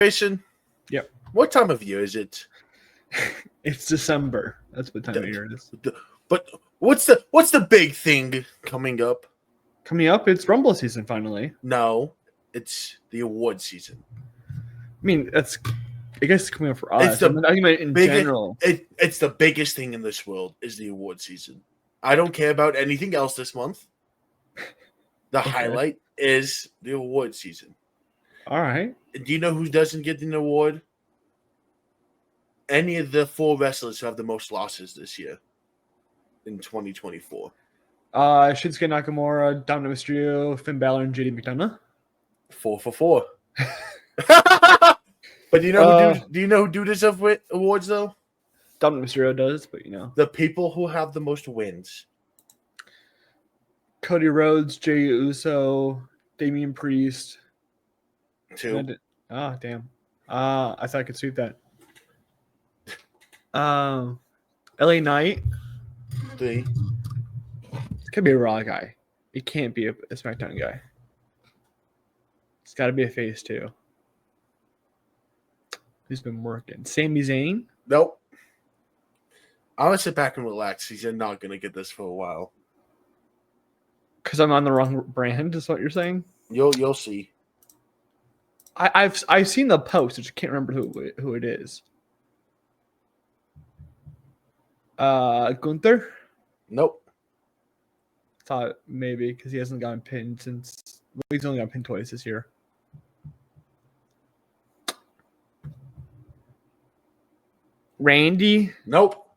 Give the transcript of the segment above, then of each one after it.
Grayson, Yep. what time of year is it? It's December. That's what time of year it is. But what's the big thing coming up? Coming up, it's Rumble season finally. No, it's the award season. I mean, I guess it's coming up for us. It's the I mean, in general. It's the biggest thing in this world is the award season. I don't care about anything else this month. The highlight is the award season. All right. Do you know who doesn't get an award? Any of the 4 wrestlers who have the most losses this year in 2024. Shinsuke Nakamura, Dominic Mysterio, Finn Balor, and JD McDonough. 4 for 4. But do you know who do deserve awards though? Dominic Mysterio does, but you know. The people who have the most wins. Cody Rhodes, Jey Uso, Damian Priest. 2. Damn. I thought I could sweep that. LA Knight. 3. It could be a Raw guy. It can't be a SmackDown guy. It's got to be a face too. Who's been working? Sami Zayn? Nope. I'm gonna sit back and relax. He's not gonna get this for a while. Because I'm on the wrong brand, is what you're saying? You'll see. I've seen the post, I just can't remember who it is. Gunther? Nope. Thought maybe because he hasn't gotten pinned since he's only got pinned twice this year. Randy? Nope.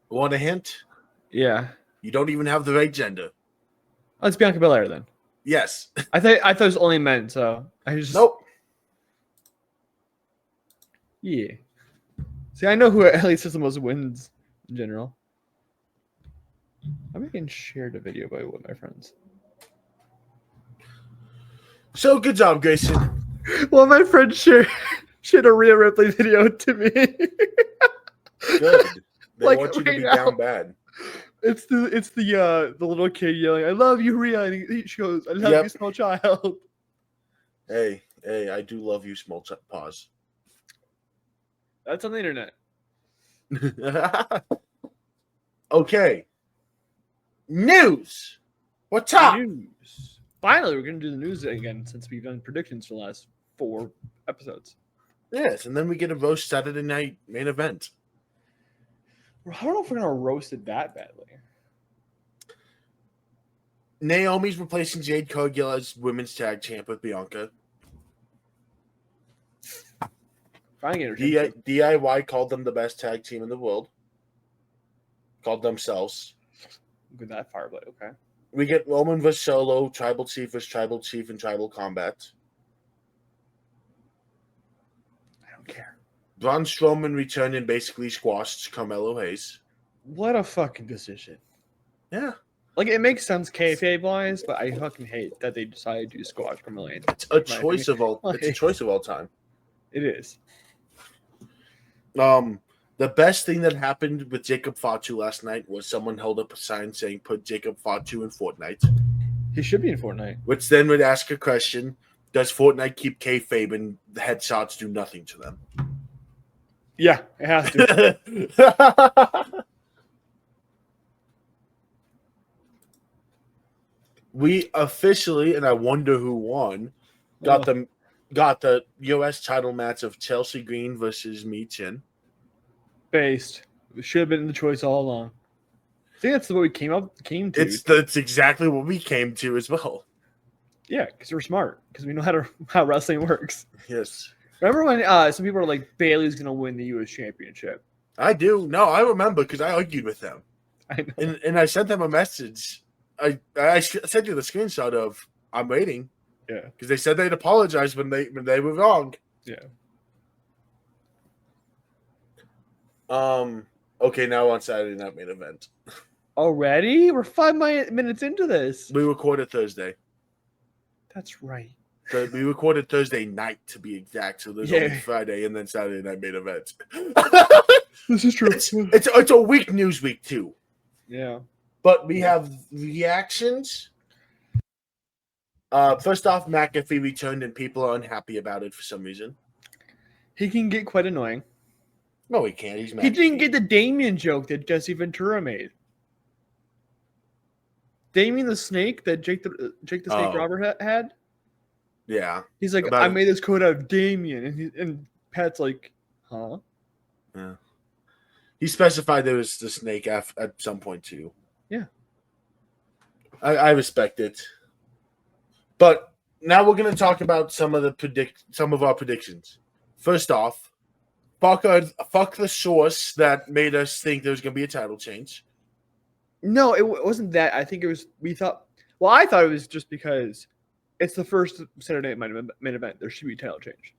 Want a hint? Yeah. You don't even have the right gender. Oh, it's Bianca Belair then. Yes. I thought it was only men, so I just Nope. Yeah. See, I know who at least has the most wins in general. I'm making shared a video by one of my friends. So good job, Grayson. Well, my friend shared a Rhea Ripley video to me. Good. They Like, want you to right be now. down bad. It's the little kid yelling, "I love you, Rhea," and she goes, "I love you, small child." Hey, I do love you, small pause. That's on the internet. Okay. News. What's up? News. Finally, we're gonna do the news again since we've done predictions for the last 4 episodes. Yes, and then we get a roast Saturday night main event. I don't know if we're gonna roast it that badly. Naomi's replacing Jade Cargill as women's tag champ with Bianca. DIY called them the best tag team in the world. Called themselves. Go that far, but okay. We get Roman vs. Solo, Tribal Chief vs. Tribal Chief, and Tribal Combat. I don't care. Braun Strowman returned and basically squashed Carmelo Hayes. What a fucking decision. Yeah. Like, it makes sense kayfabe-wise, but I fucking hate that they decided to squash Carmelo Hayes. It's a choice of all time. It is. The best thing that happened with Jacob Fatu last night was someone held up a sign saying, "Put Jacob Fatu in Fortnite." He should be in Fortnite. Which then would ask a question: does Fortnite keep kayfabe and the headshots do nothing to them? Yeah, it has to. We officially, and I wonder who won, got the US title match of Chelsea Green versus Mi Chin. Based. It should have been the choice all along. I think that's what we came to. It's exactly what we came to as well. Yeah, because we're smart. Because we know how wrestling works. Yes. Remember when some people were like, Bailey's going to win the U.S. Championship? I do. No, I remember because I argued with them. I know. And I sent them a message. I sent you the screenshot of I'm waiting. Yeah. Because they said they'd apologize when they were wrong. Yeah. Okay, now on Saturday night main event. Already? We're 5 minutes into this. We recorded Thursday. That's right. We recorded Thursday night to be exact. So there's only Friday and then Saturday night main event. This is true. It's a week news week too. Yeah. But we have reactions First off, McAfee returned and people are unhappy about it for some reason. He can get quite annoying. No, he can't. He's McAfee. He didn't get the Damien joke that Jesse Ventura made. Damien the Snake that Jake the Snake Robber had. Yeah. He's like, I made this code out of Damien, and Pat's like, huh? Yeah. He specified there was the snake at some point too. Yeah. I respect it. But now we're going to talk about some of our predictions. First off, fuck the source that made us think there was going to be a title change. No, it wasn't that. I think it was. I thought it was just because it's the first Saturday Night main event. There should be a title change.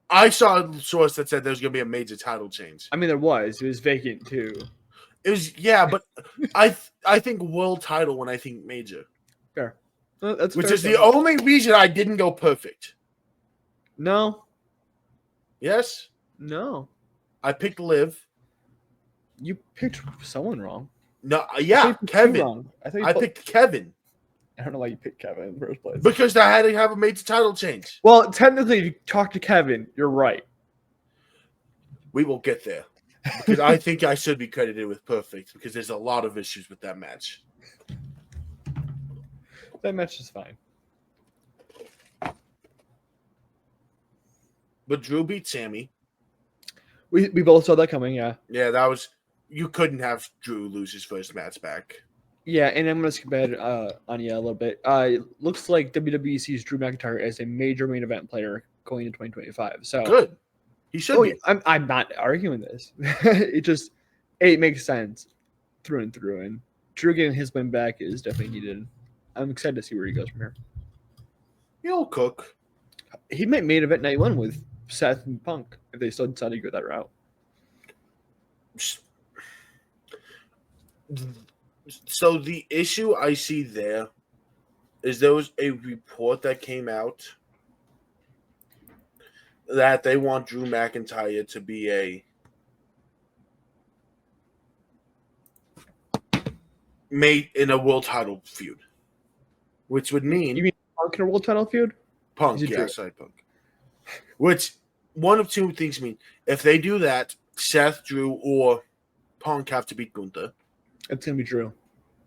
I saw a source that said there was going to be a major title change. I mean, there was. It was vacant too. It was, yeah, but I think world title when I think major. Fair. Which is the only reason I didn't go perfect. No. Yes? No. I picked Liv. You picked someone wrong. No, yeah, Kevin. Wrong. I picked Kevin. I don't know why you picked Kevin in the first place. Because I had to have a major title change. Well, technically, if you talk to Kevin, you're right. We will get there. Because I think I should be credited with perfect because there's a lot of issues with that match. That match is fine. But Drew beat Sammy. We both saw that coming, yeah. Yeah, that was... You couldn't have Drew lose his first match back. Yeah, and I'm going to skip ahead on you a little bit. It looks like WWE sees Drew McIntyre as a major main event player going into 2025. So good. He should be. I'm not arguing this. It makes sense through and through. And Drew getting his win back is definitely needed. I'm excited to see where he goes from here. He'll cook. He might main event night one with Seth and Punk if they still decide to go that route. So the issue I see there is there was a report that came out that they want Drew McIntyre to be made in a world title feud, which would mean you mean Punk in a world title feud? Punk, yeah, sorry, Punk. Which one of two things mean if they do that, Seth, Drew, or Punk have to beat Gunther. It's gonna be Drew.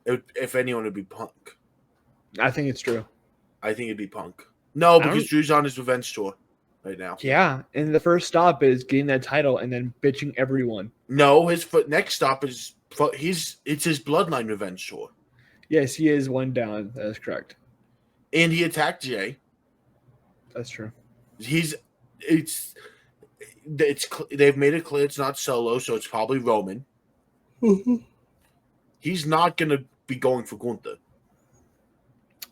If anyone, would be Punk. I think it's Drew. I think it'd be Punk. No, because Drew's on his revenge tour right now. Yeah, and the first stop is getting that title and then bitching everyone. No, his next stop is it's his Bloodline revenge tour. Yes, he is one down. That is correct. And he attacked Jay. That's true. They've made it clear it's not Solo, so it's probably Roman. He's not going to be going for Gunther.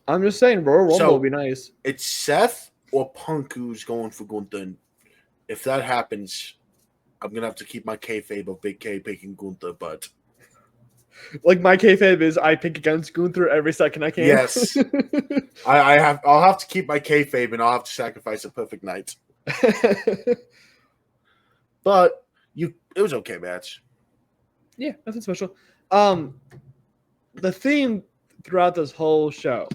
I'm just saying, Royal Rumble will be nice. It's Seth or Punk who's going for Gunther. And if that happens, I'm going to have to keep my kayfabe of Big K picking Gunther, but... Like my kayfabe is I pick against Gunther every second I can. Yes. I'll have to keep my kayfabe and I'll have to sacrifice a perfect night. But it was okay match. Yeah, nothing special. The theme throughout this whole show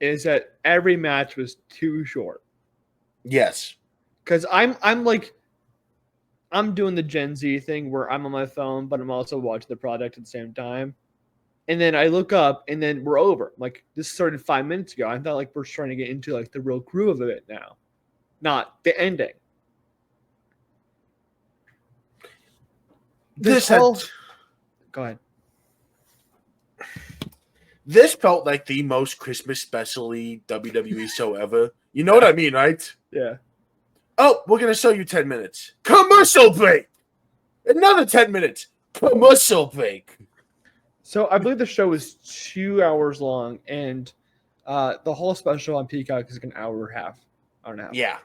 is that every match was too short. Yes. Because I'm doing the Gen Z thing where I'm on my phone, but I'm also watching the product at the same time. And then I look up and then we're over. Like this started 5 minutes ago. I thought like we're trying to get into like the real groove of it now, not the ending. Go ahead. This felt like the most Christmas special-y WWE show ever. You know what I mean, right? Yeah. Oh, we're going to show you 10 minutes. Commercial break. Another 10 minutes. Commercial break. So I believe the show is 2 hours long, and the whole special on Peacock is like an hour and a half. Yeah.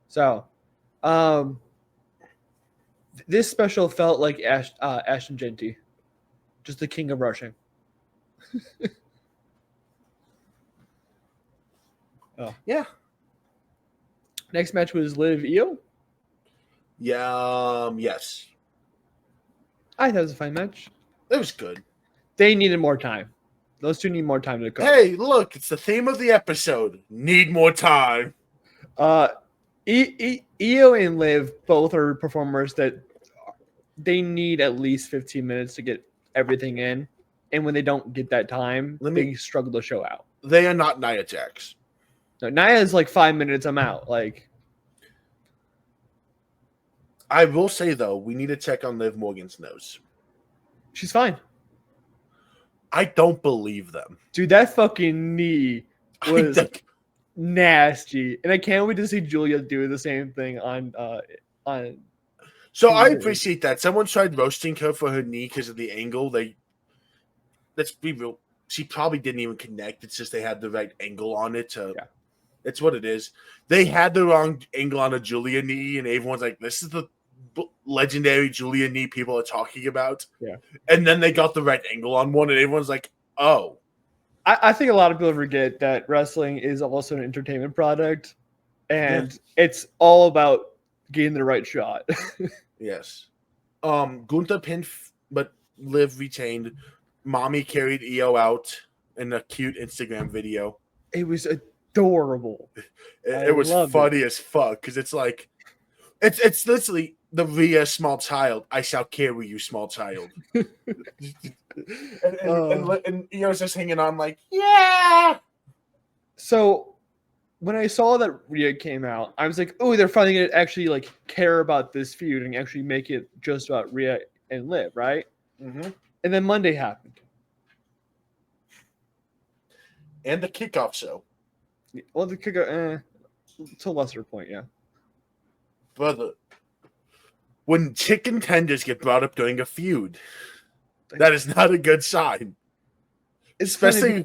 So, this special felt like Ashton Genty, just the king of rushing. Oh yeah. Next match was Liv Io. Yeah. Yes. I thought it was a fine match. It was good. They needed more time. Those two need more time to cook. Hey, look, it's the theme of the episode. Need more time. Io and Liv both are performers that they need at least 15 minutes to get everything in, and when they don't get that time, they struggle to show out. They are not Nia Jax. No, Nia is like 5 minutes. I'm out. Like, I will say though, we need to check on Liv Morgan's nose. She's fine. I don't believe them. Dude, that fucking knee was nasty. And I can't wait to see Julia do the same thing on So I appreciate that. Someone tried roasting her for her knee because of the angle. Let's be real. She probably didn't even connect. It's just they had the right angle on it. It's what it is. They had the wrong angle on a Julia knee, and everyone's like, this is the legendary Julia knee people are talking about. Yeah. And then they got the right angle on one, and everyone's like, oh. I think a lot of people forget that wrestling is also an entertainment product, and it's all about getting the right shot. Yes. Gunther pinned, but Liv retained. Mommy carried Io out in a cute Instagram video. It was adorable. It was funny as fuck because it's like, it's literally the Rhea small child. I shall carry you, small child. and Io's just hanging on like, yeah. So when I saw that Rhea came out, I was like, oh, they're finally going to actually like care about this feud and actually make it just about Rhea and Liv, right? Mm-hmm. And then Monday happened. And the kickoff show. Well, the kickoff, to a lesser point, yeah. Brother, when chicken tenders get brought up during a feud, that is not a good sign. Especially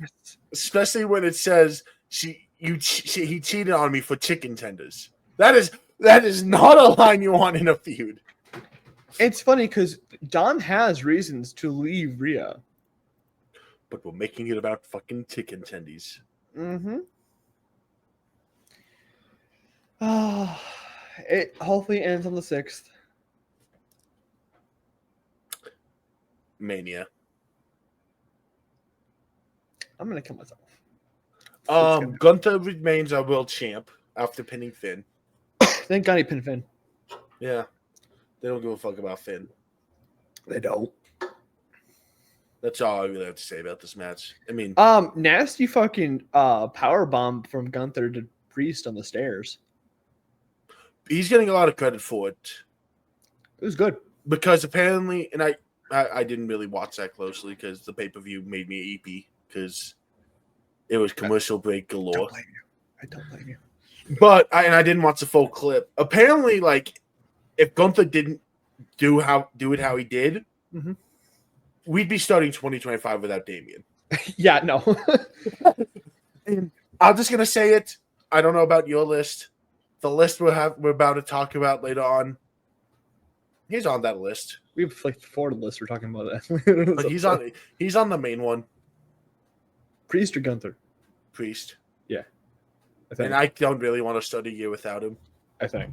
when it says he cheated on me for chicken tenders. That is not a line you want in a feud. It's funny because Don has reasons to leave Rhea. But we're making it about fucking chicken tendies. Mm-hmm. It hopefully ends on the 6th. Mania. I'm gonna kill myself. Gunther remains our world champ after pinning Finn. Thank God he pinned Finn. Yeah. They don't give a fuck about Finn. They don't. That's all I really have to say about this match. I mean, nasty fucking power bomb from Gunther to Priest on the stairs. He's getting a lot of credit for it. It was good because apparently, and I didn't really watch that closely because the pay-per-view made me EP because it was commercial break galore. I don't blame you. But I didn't watch the full clip. Apparently, like if Gunther didn't do it how he did. Mm-hmm. We'd be starting 2025 without Damian. Yeah, no. And I'm just gonna say it. I don't know about your list. The list we're about to talk about later on. He's on that list. We have like 4 lists we're talking about that. But he's on the main one. Priest or Gunther? Priest. Yeah. And I don't really want to start a year without him. I think.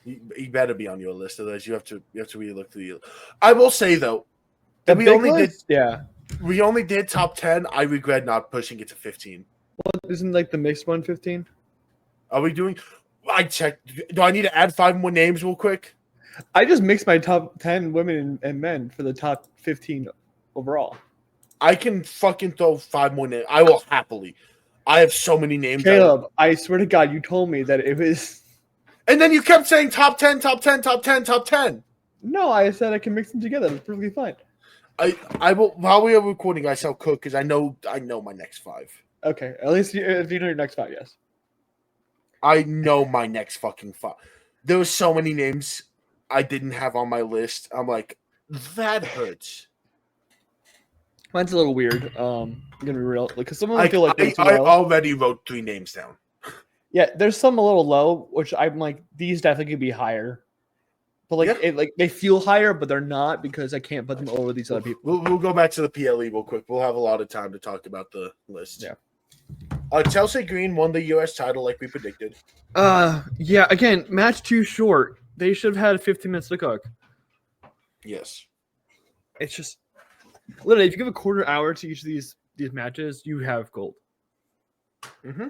He better be on your list, otherwise you have to really look through the. I will say though. We only did top 10. I regret not pushing it to 15. Well, isn't like the mixed one 15? Are we doing? I checked. Do I need to add 5 more names real quick? I just mixed my top 10 women and men for the top 15 overall. I can fucking throw 5 more names. I will happily. I have so many names. Kaleb, I swear to God, you told me that it was. And then you kept saying top 10, top 10, top 10, top 10. No, I said I can mix them together. It's perfectly fine. I will while we are recording. I shall cook because I know my next 5. Okay, at least if you know your next 5, yes. I know my next fucking 5. There were so many names I didn't have on my list. I'm like, that hurts. Mine's a little weird. I'm gonna be real, because some of them feel like I already wrote 3 names down. Yeah, there's some a little low, which I'm like, these definitely could be higher. But they feel higher, but they're not because I can't put them over these other people. We'll go back to the PLE real quick. We'll have a lot of time to talk about the list. Yeah. Chelsea Green won the U.S. title like we predicted. Yeah. Again, match too short. They should have had 15 minutes to cook. Yes. It's just Literally, if you give a quarter hour to each of these matches, you have gold. Mm-hmm.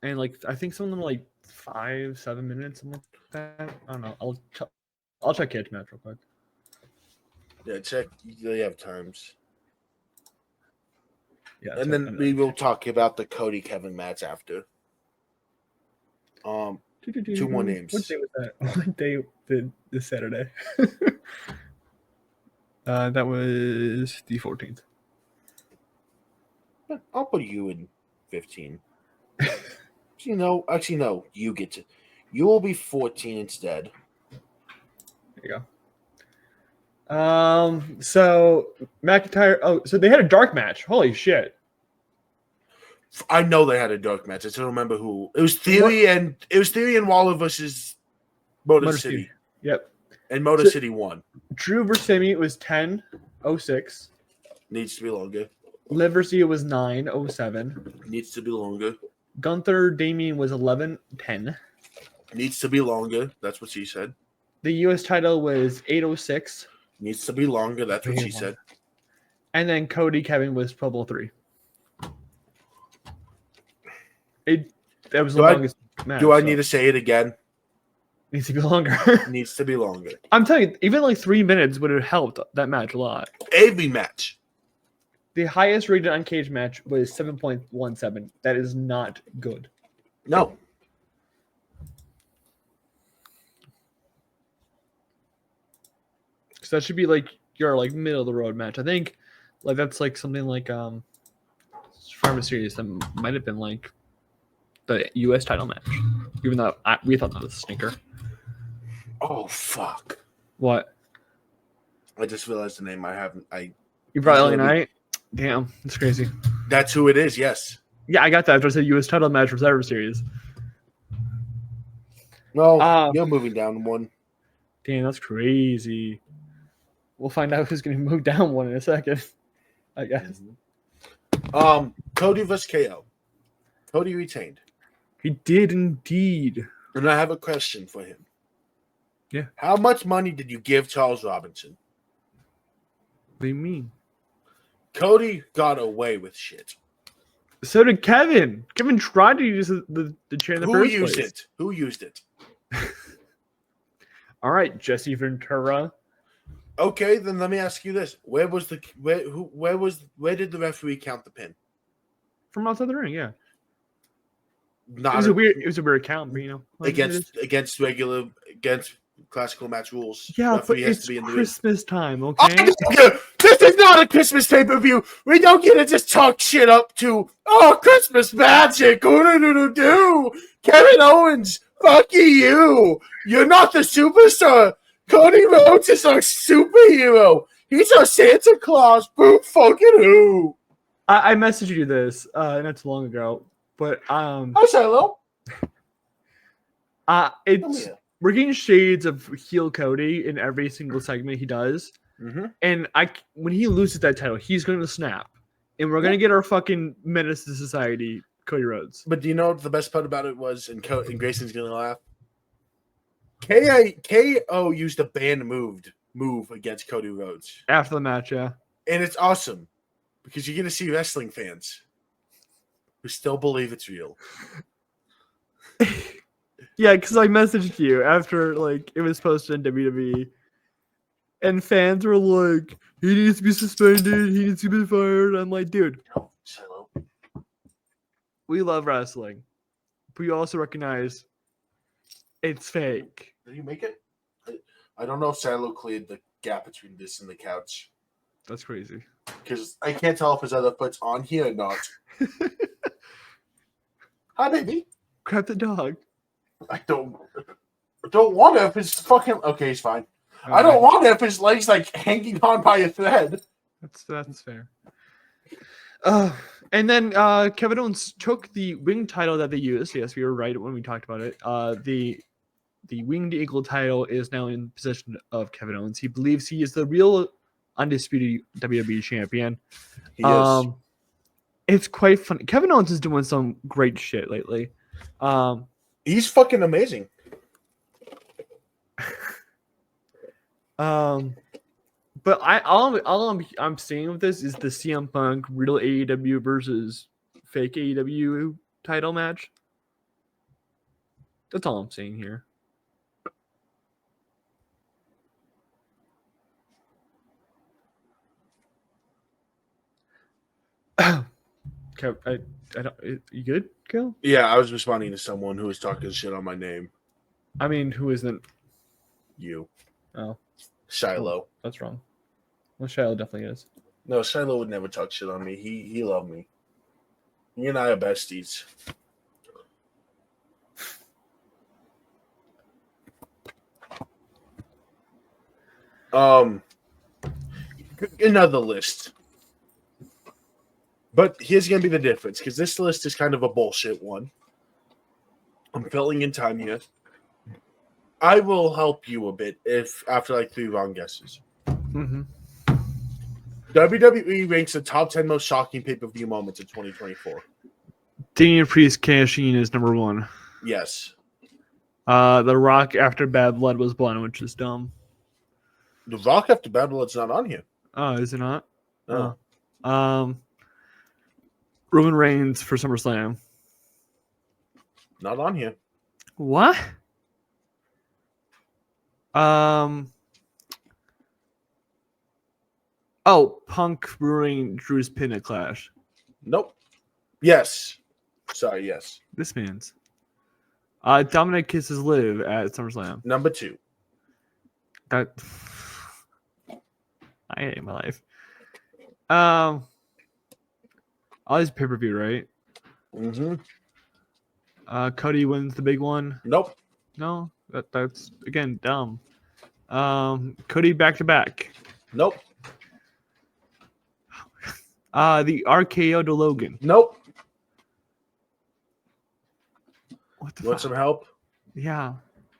And like I think some of them are like 5-7 minutes, something like that. I don't know. I'll check Cage Match real quick. Yeah, check. They have times. Yeah, And then we will talk about the Cody Kevin match after. 2 more names. What day was that? What day did this Saturday? That was the 14th. I'll put you in 15. Actually, no. You get to. You will be 14 instead. There you go. So McIntyre. Oh, so they had a dark match. Holy shit! I know they had a dark match. I just don't remember who. It was Theory and Waller versus Motor City. Yep. And Motor City won. Drew versus Sammy was 10:06. Needs to be longer. Liv versus Io was 9:07. Needs to be longer. Gunther Damien was 11:10. Needs to be longer. That's what she said. The U.S. title was 8:06. Needs to be longer. That's what she said. And then Cody Kevin was 12:03. That was the longest match. Do I need to say it again? Needs to be longer. Needs to be longer. I'm telling you, even like 3 minutes would have helped that match a lot. Every match. The highest rated Uncaged match was 7.17. That is not good. No. So that should be like your like middle of the road match. I think like that's like something like Survivor Series that might have been like the U.S. title match, even though we thought that was a stinker. Oh fuck! What? I just realized the name. You brought LA Knight. Damn, that's crazy. That's who it is. Yes. Yeah, I got that after I said U.S. title match for Survivor Series. No, you're moving down one. Damn, that's crazy. We'll find out who's going to move down one in a second, I guess. Cody vs. KO. Cody retained. He did indeed. And I have a question for him. Yeah. How much money did you give Charles Robinson? What do you mean? Cody got away with shit. So did Kevin. Kevin tried to use the chair in the first place. Who used it? All right, Jesse Ventura. Okay, then let me ask you this: where did the referee count the pin? From outside the ring, yeah. Not it was a weird count, but you know, against classical match rules. Yeah, referee but has it's to be in the Christmas time, okay? This is not a Christmas pay-per-view. We don't get to just talk shit up to Christmas magic. Do Kevin Owens, fuck you. You're not the superstar. Cody Rhodes is our superhero. He's our Santa Claus. Boo fucking who? I messaged you this not too long ago, but Hi, Shiloh. we're getting shades of heel Cody in every single segment he does, and when he loses that title, he's going to snap, and we're going to get our fucking menace to society, Cody Rhodes. But do you know what the best part about it was? And Grayson's going to laugh. KO used a banned move against Cody Rhodes After the match, yeah. And it's awesome because you're going to see wrestling fans who still believe it's real. Yeah, because I messaged you after like it was posted in WWE, and fans were like, "He needs to be suspended. He needs to be fired." I'm like, dude, we love wrestling, but we also recognize it's fake. Did you make it? I don't know if Silo cleared the gap between this and the couch. That's crazy. Because I can't tell if his other foot's on here or not. Hi, baby. Grab the dog. I don't want to if his fucking... Okay, he's fine. All I don't want to if his leg's like hanging on by a thread. That's fair. And then Kevin Owens took the winged title that they used. Yes, we were right when we talked about it. The Winged Eagle title is now in possession of Kevin Owens. He believes he is the real undisputed WWE champion. He is. It's quite funny. Kevin Owens is doing some great shit lately. He's fucking amazing. But I'm seeing with this is the CM Punk real AEW versus fake AEW title match. That's all I'm seeing here. Okay, I don't. You good, Kel? Yeah, I was responding to someone who was talking shit on my name. I mean, who isn't? You. Oh, Shiloh. that's wrong. Well, Shiloh definitely is. No, Shiloh would never talk shit on me. He loved me. Me and I are besties. Another list. But here's going to be the difference, because this list is kind of a bullshit one. I'm filling in time here. I will help you a bit if after like 3 wrong guesses. Mm-hmm. WWE ranks the top 10 most shocking pay-per-view moments in 2024. Damian Priest cashing is number 1. Yes. The Rock after Bad Blood was one, which is dumb. The Rock after Bad Blood's not on here. Oh, is it not? No. Oh. Roman Reigns for SummerSlam. Not on here. What? Oh, Punk ruining Drew's pin at Clash. Nope. Yes. Sorry, yes. This man's. Dominic kisses Liv at SummerSlam. Number 2. That I hate my life. All these pay-per-view, right? Mm-hmm. Cody wins the big one. Nope. No, that's again dumb. Cody back to back. Nope. The RKO to Logan. Nope. What the Want fuck? some help? Yeah.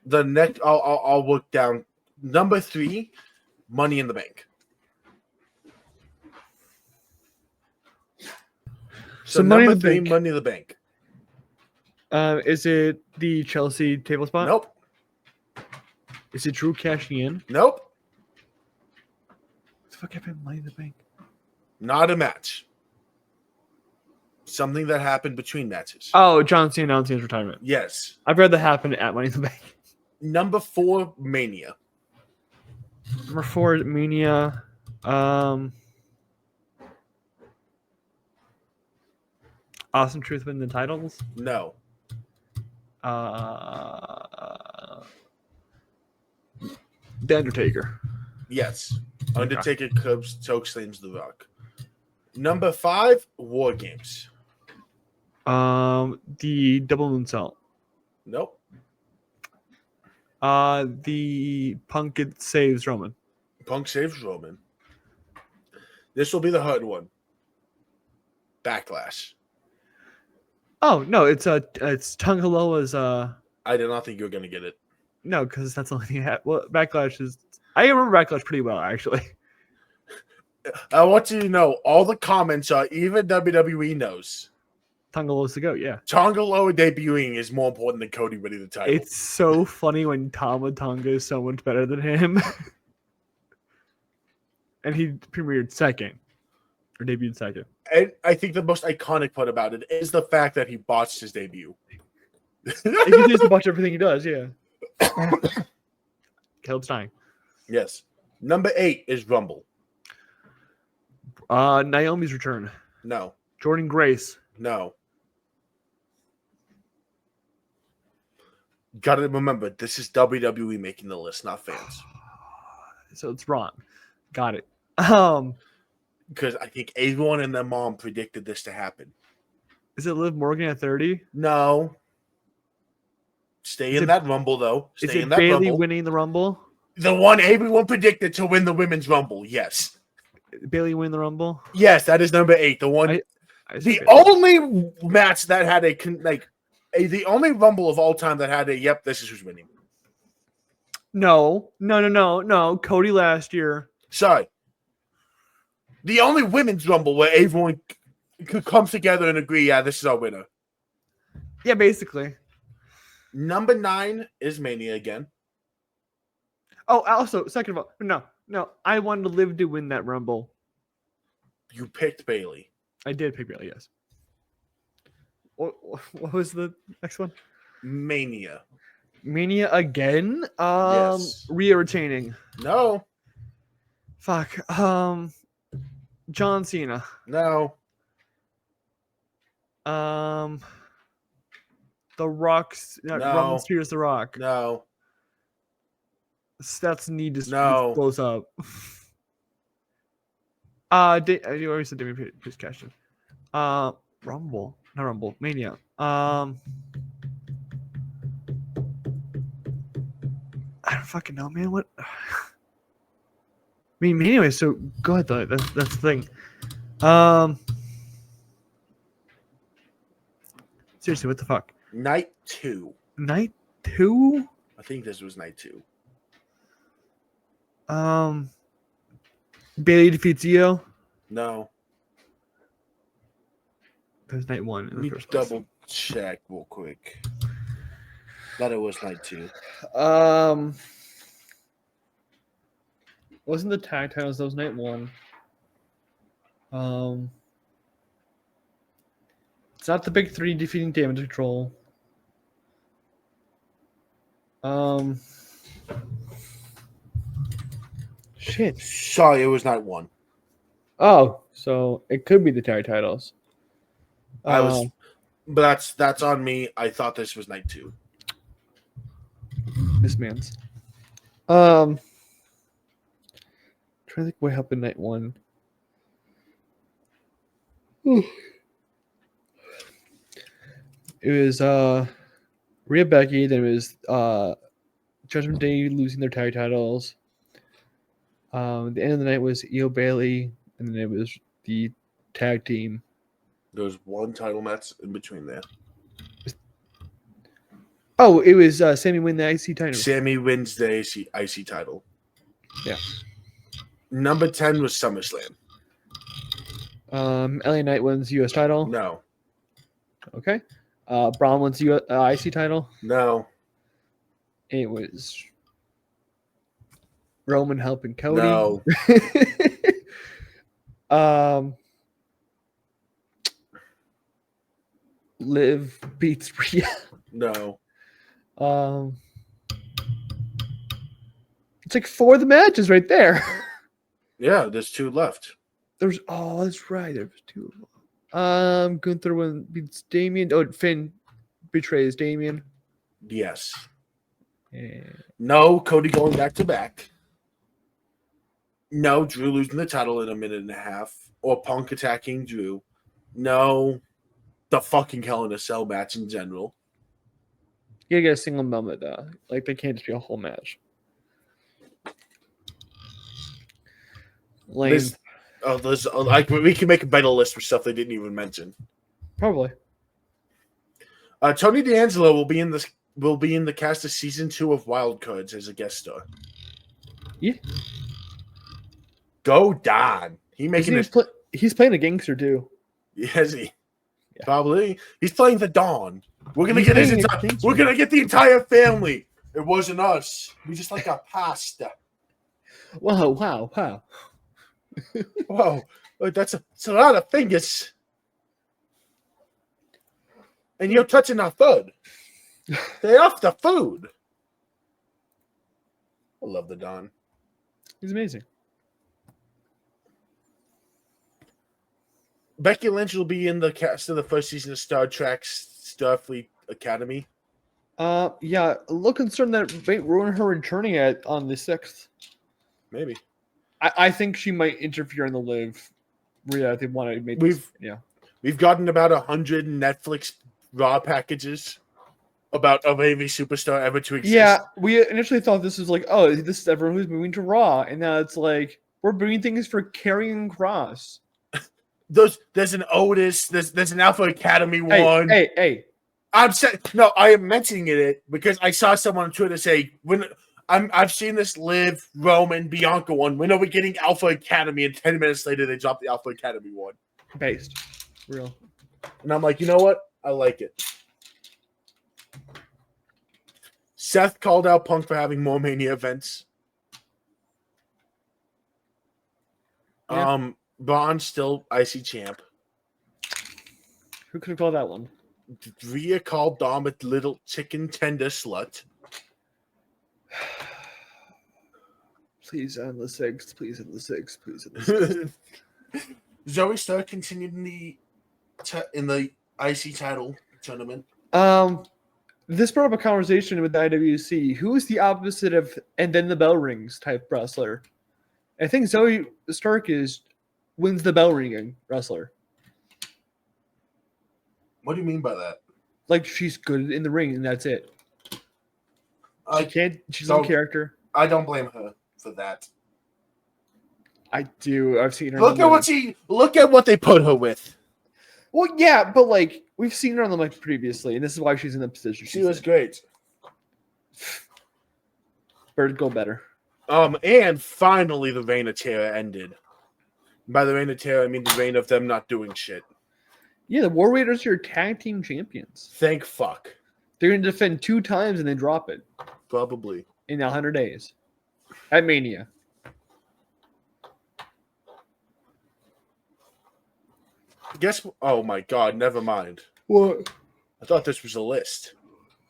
The next, I'll look down. Number 3, Money in the Bank. So Money in number the 3, Bank. Money in the Bank. Is it the Chelsea table spot? Nope. Is it Drew cashing in? Nope. What the fuck happened to Money in the Bank? Not a match. Something that happened between matches. Oh, John Cena announcing his retirement. Yes. I've read that happen at Money in the Bank. Number 4, Mania. Number 4 is Mania. Awesome Truth win the titles. No. The Undertaker. Yes. Undertaker choke slams The Rock. Number 5, War Games. The double moonsault. Nope. The Punk saves Roman. Punk saves Roman. This will be the hard one. Backlash. Oh no, it's Tonga Loa's. I did not think you were going to get it. No, because that's the only thing you have. Well, Backlash is. I remember Backlash pretty well, actually. I want you to know all the comments are even WWE knows. Tonga Loa's to go, yeah. Tonga Loa debuting is more important than Cody winning the title. It's so funny when Tama Tonga is so much better than him. And he premiered second. Or debuted second. And I think the most iconic part about it is the fact that he botched his debut. He continues to watch everything he does, yeah. Caleb's dying. Yes. Number 8 is Rumble. Naomi's return. No. Jordan Grace. No. Gotta remember, this is WWE making the list, not fans. So it's wrong. Got it. Because I think everyone and their mom predicted this to happen. Is it Liv Morgan at 30? No. Stay in that Rumble, though. Is Stay in it that Bailey Rumble. winning the Rumble? The one everyone predicted to win the Women's Rumble, yes. Bailey win the Rumble? Yes, that is number 8. The one, the only match that had the only Rumble of all time that had yep, this is who's winning. No. Cody last year. Sorry. The only Women's Rumble where everyone comes together and agree, yeah, this is our winner. Yeah, basically. Number 9 is Mania again. Oh, also, second of all, no. No, I wanted Liv to win that Rumble. You picked Bailey. I did pick Bailey, yes. What was the next one? Mania. Mania again? Yes. Rhea retaining. No. Fuck. John Cena. No. The Rock's No. Roman Spears the Rock. No. Seth's knee just No. blows up. You already said Damien Priest cashed in. Rumble. Not Rumble. Mania. I don't fucking know, man. What? I mean, anyway, so go ahead though. That's the thing. Seriously, what the fuck? Night 2. Night 2? I think this was night 2. Bailey defeats Io. No. That was night 1. Let me double check real quick. Thought it was night 2. Wasn't the tag titles? That was night 1. It's not the big 3 defeating Damage Control. Shit. Sorry, it was night 1. Oh, so it could be the tag titles. But that's on me. I thought this was night 2. This man's. Trying to think what happened night 1. It was Rhea Becky, then it was Judgment Day losing their tag titles. The end of the night was Io Bailey, and then it was the tag team. There was one title match in between there. Oh, it was Sammy win the IC title. Sammy wins the IC title. Yeah. Number 10 was SummerSlam. LA Knight wins US title. No. Okay. Braun wins IC title. No. It was Roman helping Cody. No. Liv beats Rhea. No. It's like 4 of the matches right there. Yeah, there's 2 left. That's right. There was 2 of them. Gunther when beats Damien. Oh, Finn betrays Damien. Yes. Yeah. No, Cody going back to back. No, Drew losing the title in a minute and a half. Or Punk attacking Drew. No, the fucking Hell in a Cell match in general. You gotta get a single moment, like they can't just be a whole match. Lame. We can make a better list for stuff they didn't even mention. Probably. Tony D'Angelo will be in the cast of season 2 of Wild Cards as a guest star. Yeah. Go Don. He's playing a gangster too. Yes, he. Yeah. Probably. He's playing the Don. We're gonna get the entire family. It wasn't us. We just like our pasta. Wow. Whoa, that's a lot of fingers. And you're touching our food. Stay off the food. I love the Don. He's amazing. Becky Lynch will be in the cast of the first season of Star Trek's Starfleet Academy. Yeah, a little concerned that it might ruin her returning on the 6th. Maybe. I think she might interfere in the Liv. Rhea, they want to make We've gotten about 100 Netflix Raw packages of every superstar ever to exist. Yeah, we initially thought this was like, oh, this is everyone who's moving to Raw, and now it's like we're bringing things for Karrion Kross. There's an Otis. There's an Alpha Academy one. Hey. I am mentioning it because I saw someone on Twitter say I've seen this Liv, Roman, Bianca one. When are we getting Alpha Academy? And 10 minutes later, they dropped the Alpha Academy one. Based. Real. And I'm like, you know what? I like it. Seth called out Punk for having more Mania events. Yeah. Braun's still IC champ. Who could have called that one? Rhea called Dom a little chicken tender slut. Please end the 6th. Please end the 6th. Please end the 6th. Zoe Stark continued in the IC title tournament. This brought up a conversation with the IWC. Who is the opposite of and then the bell rings type wrestler? I think Zoe Stark wins the bell ringing wrestler. What do you mean by that? Like she's good in the ring and that's it. She's a character. I don't blame her for that. I do. I've seen her. Look at what they put her with. Well, yeah, but like we've seen her on the mic previously, and this is why she's in the position. She was great. Bird go better. And finally the reign of terror ended. By the reign of terror, I mean the reign of them not doing shit. Yeah, the War Raiders are tag team champions. Thank fuck. They're going to defend 2 times and then drop it. Probably. In 100 days. At Mania. Oh my god, never mind. What? I thought this was a list.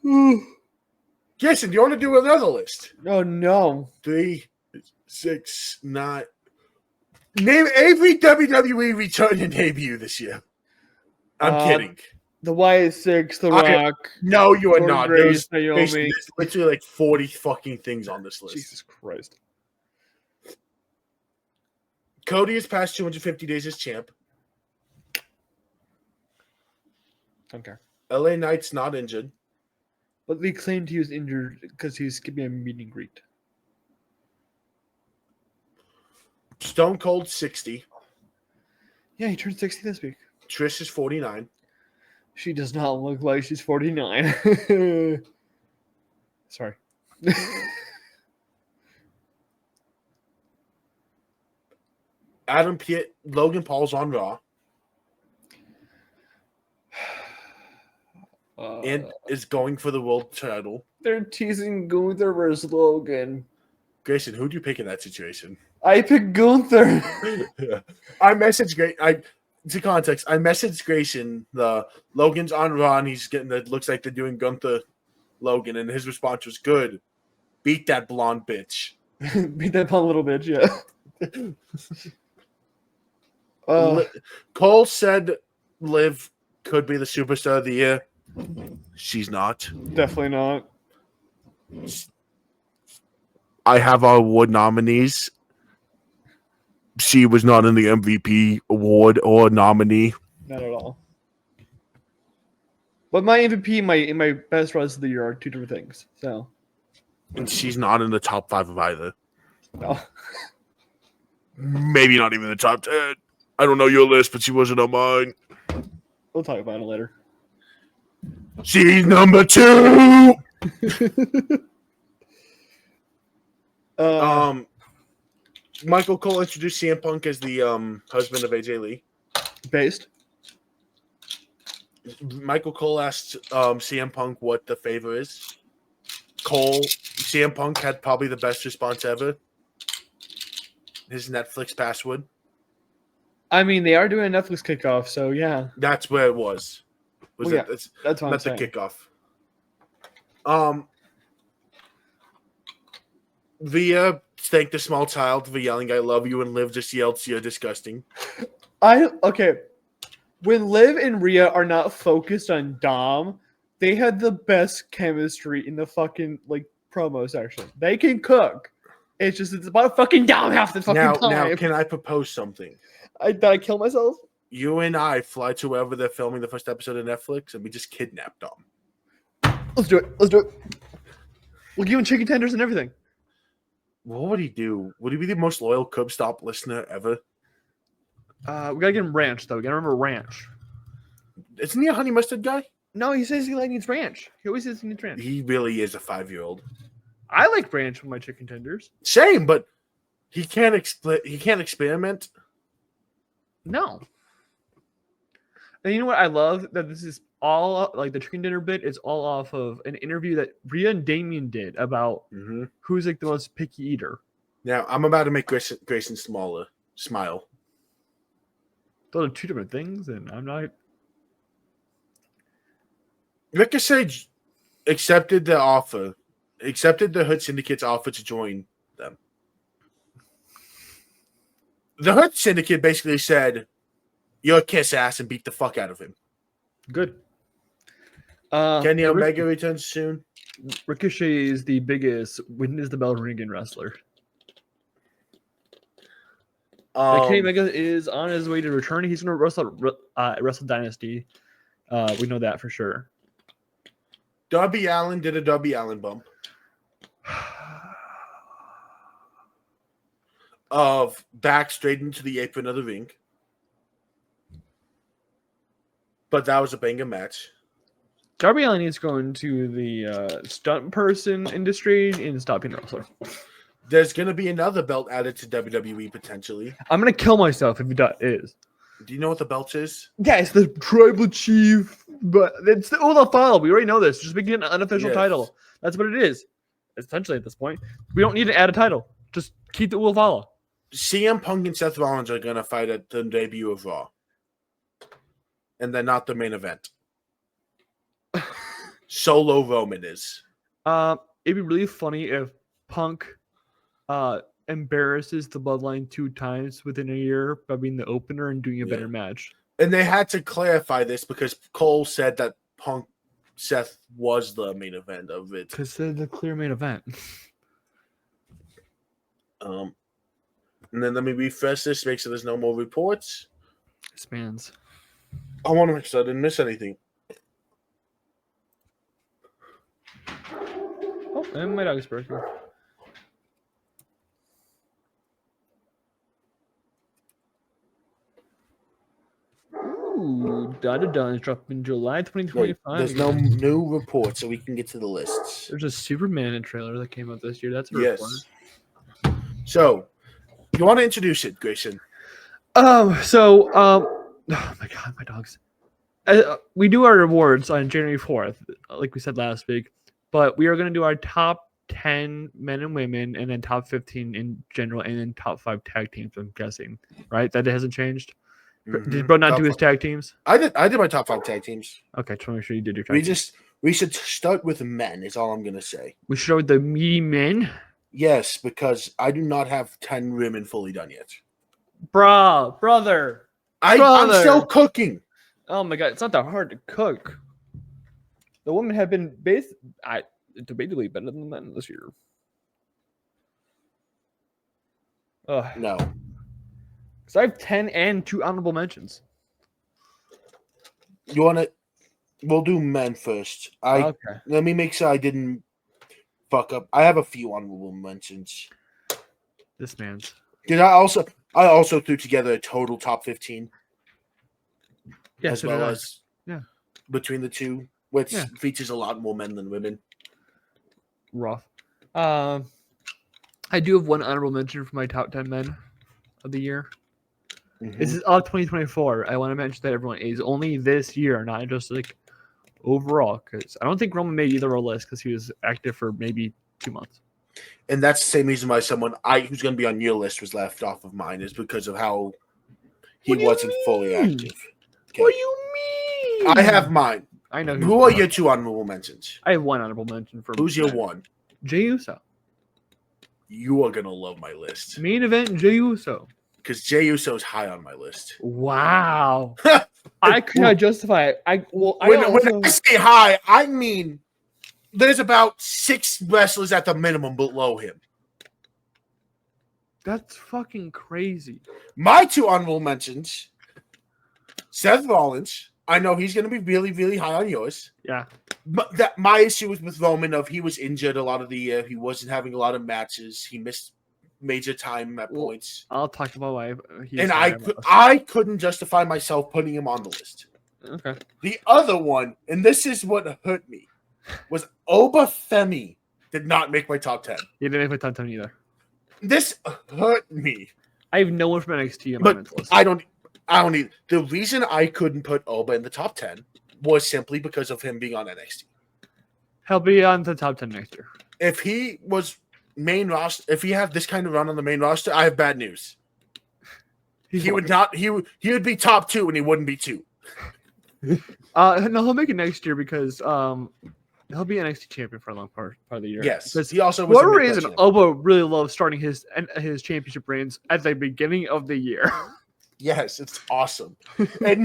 Grayson, do you want to do another list? Oh, no. 3, 6, 9. Name every WWE return and debut this year. I'm kidding. The Y6, The Rock. No, you are not. There's There's literally like 40 fucking things on this list. Jesus Christ. Cody has passed 250 days as champ. Okay. LA Knight's not injured. But they claimed he was injured because he was skipping a meet and greet. Stone Cold 60. Yeah, he turned 60 this week. Trish is 49. She does not look like she's 49. Sorry. Adam Pearce, Logan Paul's on Raw. And is going for the world title. They're teasing Gunther versus Logan. Grayson, who do you pick in that situation? I picked Gunther. I messaged Grayson. To context, I messaged Grayson. The Logan's on Raw, and he's getting the looks like they're doing Gunther Logan, and his response was good. Beat that blonde bitch. Beat that blonde little bitch, yeah. Cole said Liv could be the superstar of the year. She's not. Definitely not. I have our award nominees. She was not in the MVP award or nominee. Not at all. But my MVP and my best runs of the year are 2 different things. So, and she's not in the top 5 of either. No. Maybe not even the top 10. I don't know your list, but she wasn't on mine. We'll talk about it later. She's number 2. Michael Cole introduced CM Punk as the husband of AJ Lee. Based. Michael Cole asked CM Punk what the favor is. CM Punk had probably the best response ever. His Netflix password. I mean, they are doing a Netflix kickoff, so yeah. That's where it was. That's what I'm saying. The kickoff. Via thanked the small child for yelling, "I love you," and Liv just yelled, "You're disgusting." Okay. When Liv and Rhea are not focused on Dom, they had the best chemistry in the fucking promo section. They can cook. It's about fucking Dom half the fucking time. Now, can I propose something? Did I kill myself? You and I fly to wherever they're filming the first episode of Netflix, and we just kidnap Dom. Let's do it. We'll give him chicken tenders and everything. What would he do? Would he be the most loyal Cub Stop listener ever? We gotta get him ranch, though. We gotta remember ranch. Isn't he a honey mustard guy? No, he says he needs ranch. He always says he needs ranch. He really is a 5-year-old. I like ranch with my chicken tenders. Same, but he can't experiment. No. And you know what? I love that this is all the chicken dinner bit is all off of an interview that Rhea and Damien did about who's the most picky eater. Now I'm about to make Grayson smile. Those are two different things, and I'm not. Ricochet accepted the offer, accepted the Hood Syndicate's offer to join them. The Hood Syndicate basically said, "You're a kiss ass," and beat the fuck out of him. Good. Kenny Omega returns soon. Ricochet is the biggest witness the bell ringing wrestler. Kenny Omega is on his way to return. He's going to wrestle Dynasty. We know that for sure. Darby Allin did a Darby Allin bump of back straight into the apron of the ring. But that was a banger match. Darby Allin needs to go into the stunt person industry and stop being a wrestler. There's going to be another belt added to WWE potentially. I'm going to kill myself if it is. Do you know what the belt is? Yeah, it's the Tribal Chief, but it's the Olafala. We already know this. Just make it an unofficial title. That's what it is. Essentially, at this point, we don't need to add a title. Just keep the Olafala. CM Punk and Seth Rollins are going to fight at the debut of Raw. And then not the main event. Solo Roman is. It'd be really funny if Punk embarrasses the Bloodline 2 times within a year by being the opener and doing a better match. And they had to clarify this because Cole said that Punk Seth was the main event of it. Because they're the clear main event. And then let me refresh this, make sure there's no more reports. Expands. I want to make sure I didn't miss anything. Oh, and my dog's birthday. Ooh, da-da-da is dropped in July 2025. There's no new report, so we can get to the lists. There's a Superman trailer that came out this year. That's a report. So, you want to introduce it, Grayson? Oh my God, my dogs. We do our awards on January 4th, like we said last week, but we are going to do our top 10 men and women, and then top 15 in general, and then top 5 tag teams, I'm guessing, right? That hasn't changed? Mm-hmm. Did Bro not do his tag teams? I did my top 5 tag teams. Okay, just want to make sure you did your tag teams. We should start with men, is all I'm going to say. We should start with the meaty men? Yes, because I do not have 10 women fully done yet. Brother. I'm still cooking. Oh my God, it's not that hard to cook. The women have been debatably better than the men this year. No. Because I have 10 and 2 honorable mentions. You want to? We'll do men first. Okay. Let me make sure I didn't fuck up. I have a few honorable mentions. This man's. I also threw together a total top 15. Yeah, as well as between the two, which features a lot more men than women. Rough. I do have one honorable mention for my top 10 men of the year. Mm-hmm. This is all 2024. I want to mention that everyone is only this year, not just like overall, because I don't think Roman made either a list because he was active for maybe 2 months. And that's the same reason why someone who's going to be on your list was left off of mine, is because of how he wasn't fully active. Okay. What do you mean? I have mine. I know. Who are your 2 honorable mentions? I have 1 honorable mention for. Who's your 1? Jey Uso. You are gonna love my list. Main event Jey Uso. Because Jey Uso is high on my list. Wow. I could not justify it. When I say high, I mean there's about 6 wrestlers at the minimum below him. That's fucking crazy. My 2 honorable mentions. Seth Rollins, I know he's going to be really, really high on yours. Yeah. But my issue was with Roman of he was injured a lot of the year. He wasn't having a lot of matches. He missed major time at points. I'll talk about why. I couldn't justify myself putting him on the list. Okay. The other one, and this is what hurt me, was Oba Femi did not make my top 10. He didn't make my top 10 either. This hurt me. I have no one from NXT on my men's list. I don't need. The reason I couldn't put Oba in the top 10 was simply because of him being on NXT. He'll be on the top 10 next year. If he was main roster, if he had this kind of run on the main roster, I have bad news. He would not. He would be top 2, and he wouldn't be 2. No, he'll make it next year because he'll be NXT champion for a long part of the year. Yes, because he also for was whatever a mid-card reason, champion. Obo really loves starting his championship reigns at the beginning of the year. Yes, it's awesome. It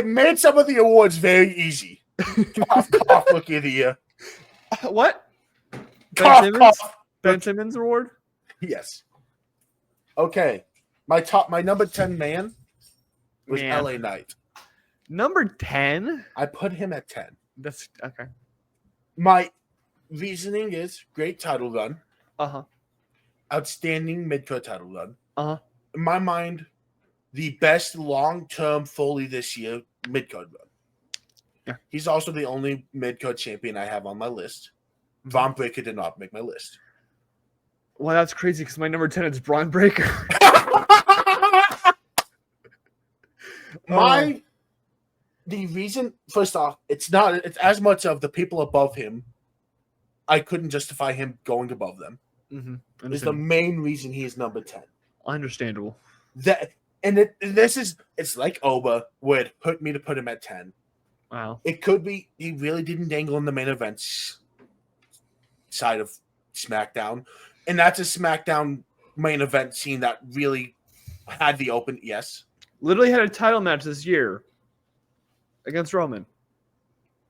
made some of the awards very easy. Cough, Rookie of the Year. What? Cough. Ben Simmons award? Yes. Okay. My number 10 man was LA Knight. Number 10? I put him at 10. That's okay. My reasoning is great title run. Uh-huh. Outstanding mid-card title run. Uh-huh. In my mind, the best long-term Foley this year, mid-card run. Yeah. He's also the only mid-card champion I have on my list. Von Breaker did not make my list. Well, that's crazy because my number 10 is Braun Breaker. The reason, first off, it's as much of the people above him. I couldn't justify him going above them. Mm-hmm. Is the main reason he is number 10. Understandable. It's like Oba, where it hurt me to put him at 10. Wow. It could be he really didn't dangle in the main events side of SmackDown. And that's a SmackDown main event scene that really had the open, yes. Literally had a title match this year against Roman.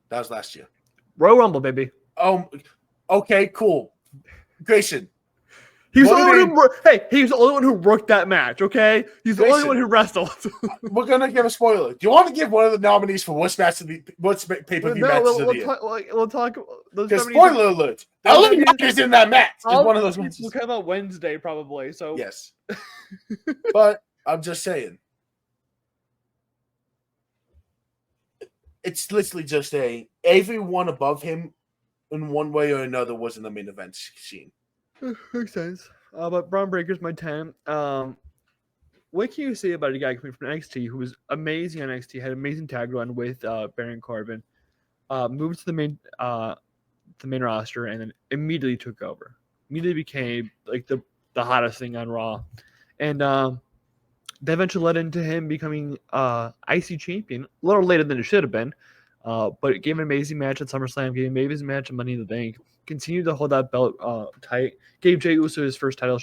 That was last year. Royal Rumble, baby. Oh, okay, cool. Grayson. He was the only one who worked that match, okay? He's the only Grayson. one who wrestled. We're going to give a spoiler. Do you want to give one of the nominees for worst pay-per-view matches of the year? We'll talk. Because spoiler alert, LA Knight is in that match. It's one of those matches. We'll come out Wednesday, probably. So yes. But I'm just saying. It's literally just everyone above him in one way or another was in the main event scene. Makes sense. But Braun Breaker's my 10. What can you say about a guy coming from NXT who was amazing on NXT, had an amazing tag run with Baron Corbin, moved to the main roster, and then immediately took over. Immediately became like the hottest thing on Raw, and that eventually led into him becoming IC champion. A little later than it should have been, but it gave an amazing match at SummerSlam. Gave an amazing match at Money in the Bank. Continued to hold that belt tight. Gave Jey Uso his first title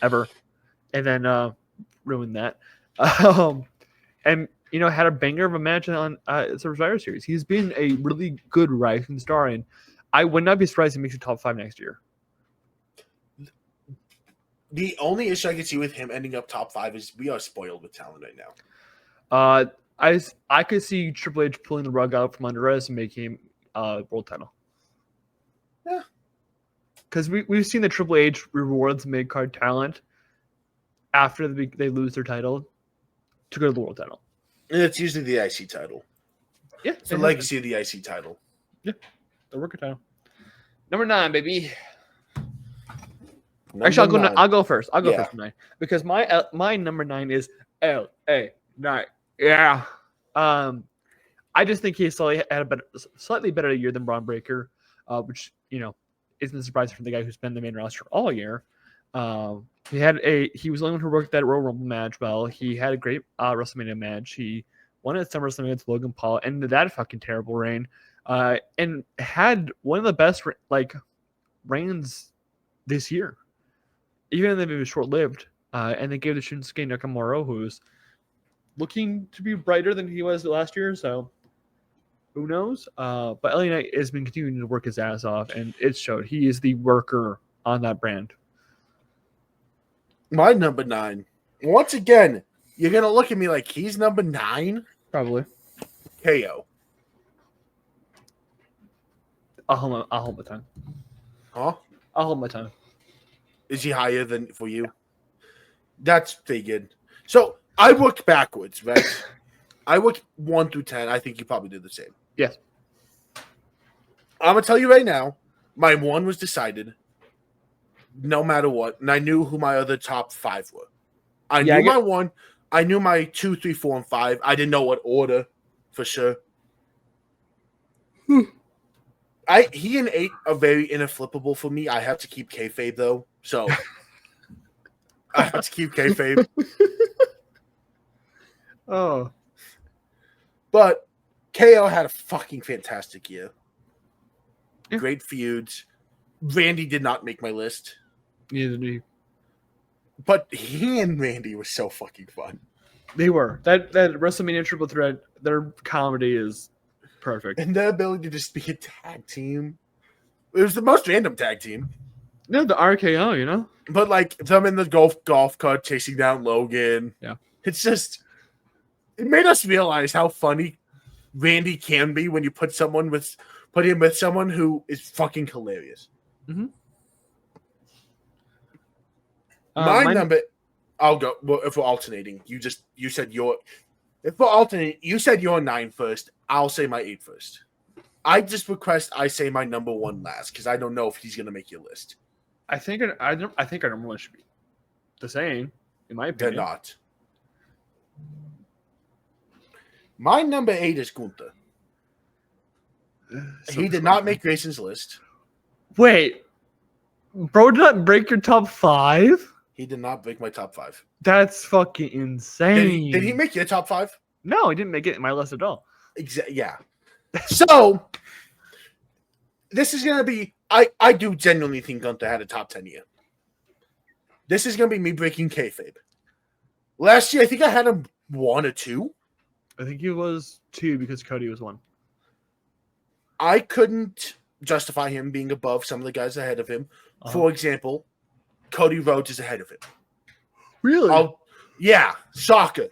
ever, and then ruined that. And had a banger of a match on Survivor Series. He's been a really good rising star, and I would not be surprised if he makes the top 5 next year. The only issue I can see with him ending up top 5 is we are spoiled with talent right now. I could see Triple H pulling the rug out from under us and making him world title. Yeah, because we've seen the Triple H rewards mid-card talent after they lose their title to go to the world title. And it's usually the IC title. Yeah, it's the legacy of the IC title. Yeah, the worker title. Number 9, baby. Actually, I'll go first. I'll go first for 9 because my number 9 is LA Knight. Yeah. I just think he had a slightly better year than Braun Breaker, which isn't surprising for the guy who's been the main roster all year. He was the only one who worked that Royal Rumble match well. He had a great WrestleMania match. He won at SummerSlam against Logan Paul, ended that fucking terrible reign, and had one of the best reigns this year, even if it was short-lived. And they gave the Shinsuke Nakamura, who's looking to be brighter than he was last year, so who knows? But LA Knight has been continuing to work his ass off, and it showed. He is the worker on that brand. My number 9. Once again, you're going to look at me like he's number 9? Probably. KO. I'll hold my tongue. Huh? I'll hold my tongue. Is he higher than for you? That's figured. So I worked backwards, right? I worked 1 through 10. I think you probably did the same. Yes. I'm going to tell you right now, my 1 was decided no matter what, and I knew who my other top 5 were. I knew my 1. I knew my 2, 3, 4, and 5. I didn't know what order for sure. He and 8 are very inflippable for me. I have to keep kayfabe though, so I have to keep kayfabe. Oh, But KO had a fucking fantastic year. Yeah. Great feuds. Randy did not make my list. neither do you. But he and Randy were so fucking fun. They were that WrestleMania triple threat. Their comedy is perfect. And their ability to just be a tag team. It was the most random tag team. No, the RKO, you know. But like them in the golf cart chasing down Logan. Yeah. It's just it made us realize how funny Randy can be when you put him with someone who is fucking hilarious. Mm-hmm. My number, I'll go. Well, if we're alternating, you said your. If we're alternating, you said your 9 first. I'll say my 8 first. I just request I say my number 1 last because I don't know if he's gonna make your list. I think our number one should be the same, in my They're opinion. not. My number 8 is Gunther. He did not make Grayson's list. Wait, bro, did not break your top 5? He did not break my top 5. That's fucking insane. Did he make your top 5? No, he didn't make it in my list at all. Yeah. So this is gonna be. I do genuinely think Gunther had a top 10 year. This is gonna be me breaking kayfabe. Last year, I think I had him 1 or 2. I think he was 2 because Cody was 1. I couldn't justify him being above some of the guys ahead of him. For example, Cody Rhodes is ahead of him. Really? Yeah, shocker.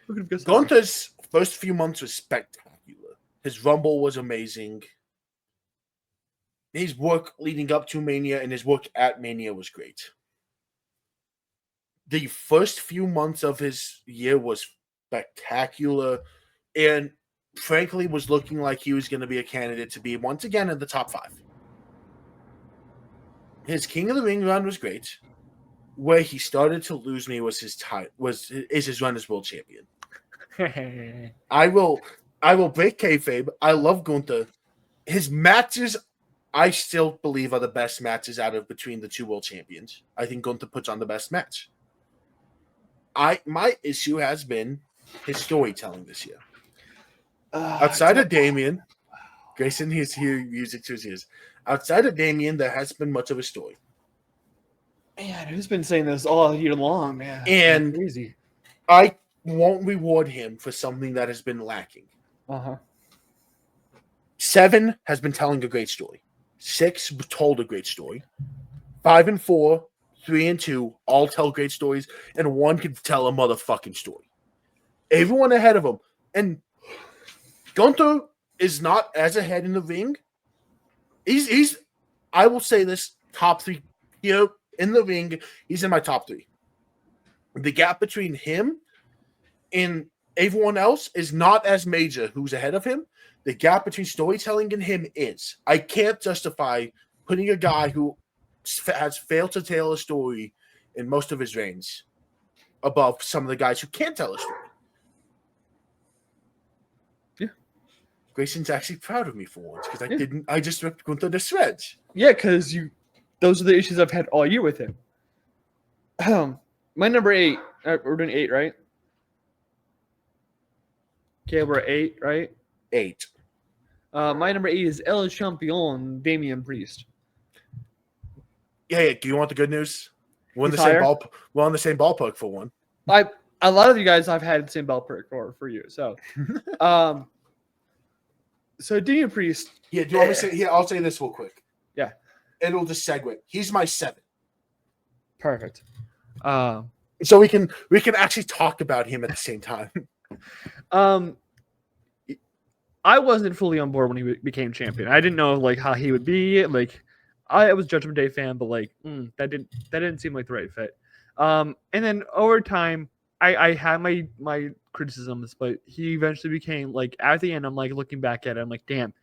Who could have guessed that? Gunther's first few months was spectacular. His Rumble was amazing. His work leading up to Mania and his work at Mania was great. The first few months of his year was spectacular and frankly was looking like he was going to be a candidate to be once again in the top 5. His King of the Ring run was great. Where he started to lose me was his run as world champion. I will break kayfabe. I love Gunther. His matches, I still believe, are the best matches out of between the 2 world champions. I think Gunther puts on the best match. My issue has been his storytelling this year. Outside of Damien, Grayson, he's here, music to his ears. Outside of Damien, there hasn't been much of a story. Man, who's been saying this all year long, man? And That's crazy. I won't reward him for something that has been lacking. 7 has been telling a great story. 6 told a great story. 5 and 4, 3 and 2 all tell great stories, and 1 can tell a motherfucking story. Everyone ahead of him. And Gunther is not as ahead in the ring. He's I will say this, top 3 here in the ring. He's in my top 3. The gap between him and everyone else is not as major who's ahead of him. The gap between storytelling and him is. I can't justify putting a guy who has failed to tell a story in most of his reigns above some of the guys who can't tell a story. Yeah. Grayson's actually proud of me for once because I just ripped Gunther to shreds. Yeah, because those are the issues I've had all year with him. My number 8, we're doing 8, right? Okay, we're at 8, right? 8. My number 8 is El Champion, Damian Priest. Yeah. Do you want the good news? We're on the same ballpark for one. A lot of you guys I've had the same ballpark for you. So, so Damian Priest. Yeah. Do you want me to say? Yeah, I'll say this real quick. Yeah. It'll just segue. He's my 7. Perfect. So we can actually talk about him at the same time. I wasn't fully on board when he became champion. I didn't know how he would be. I was a Judgment Day fan, but that didn't seem like the right fit. And then over time, I had my criticisms, but he eventually became at the end. I'm looking back at it, I'm like, damn,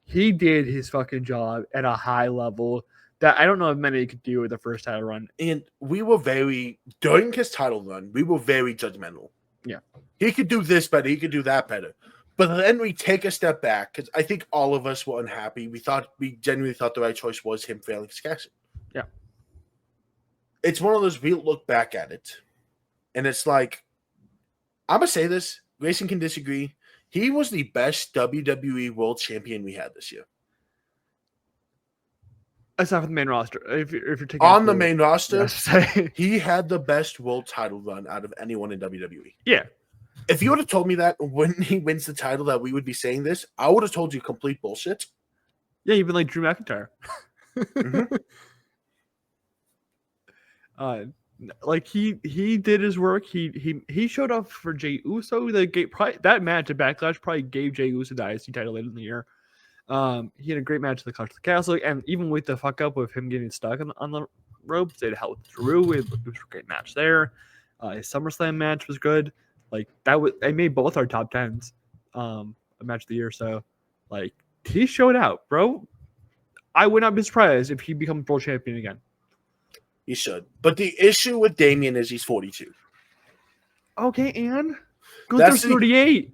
he did his fucking job at a high level that I don't know if many could do with the first title run. And we were during his title run, we were very judgmental. Yeah. He could do this better. He could do that better. But then we take a step back because I think all of us were unhappy. We genuinely thought the right choice was him failing his casting. Yeah. it's one of those, we look back at it, and it's like, I'm going to say this, Grayson can disagree. He was the best WWE World Champion we had this year. Aside from the main roster. If you're taking On the main roster, yes. he had the best world title run out of anyone in WWE. Yeah. If you would have told me that when he wins the title that we would be saying this, I would have told you complete bullshit. Yeah, even like Drew McIntyre. Mm-hmm. Like he did his work. He showed up for Jey Uso. That match at Backlash probably gave Jey Uso the IC title later in the year. He had a great match at the Clash of the Castle, and even with the fuck up with him getting stuck on the ropes, it helped Drew. It was a great match there. His SummerSlam match was good. Like I made both our top 10s, a match of the year. So, like, he showed out, bro. I would not be surprised if he becomes world champion again. He should. But the issue with Damian is he's 42. Okay, and Gunther's 38.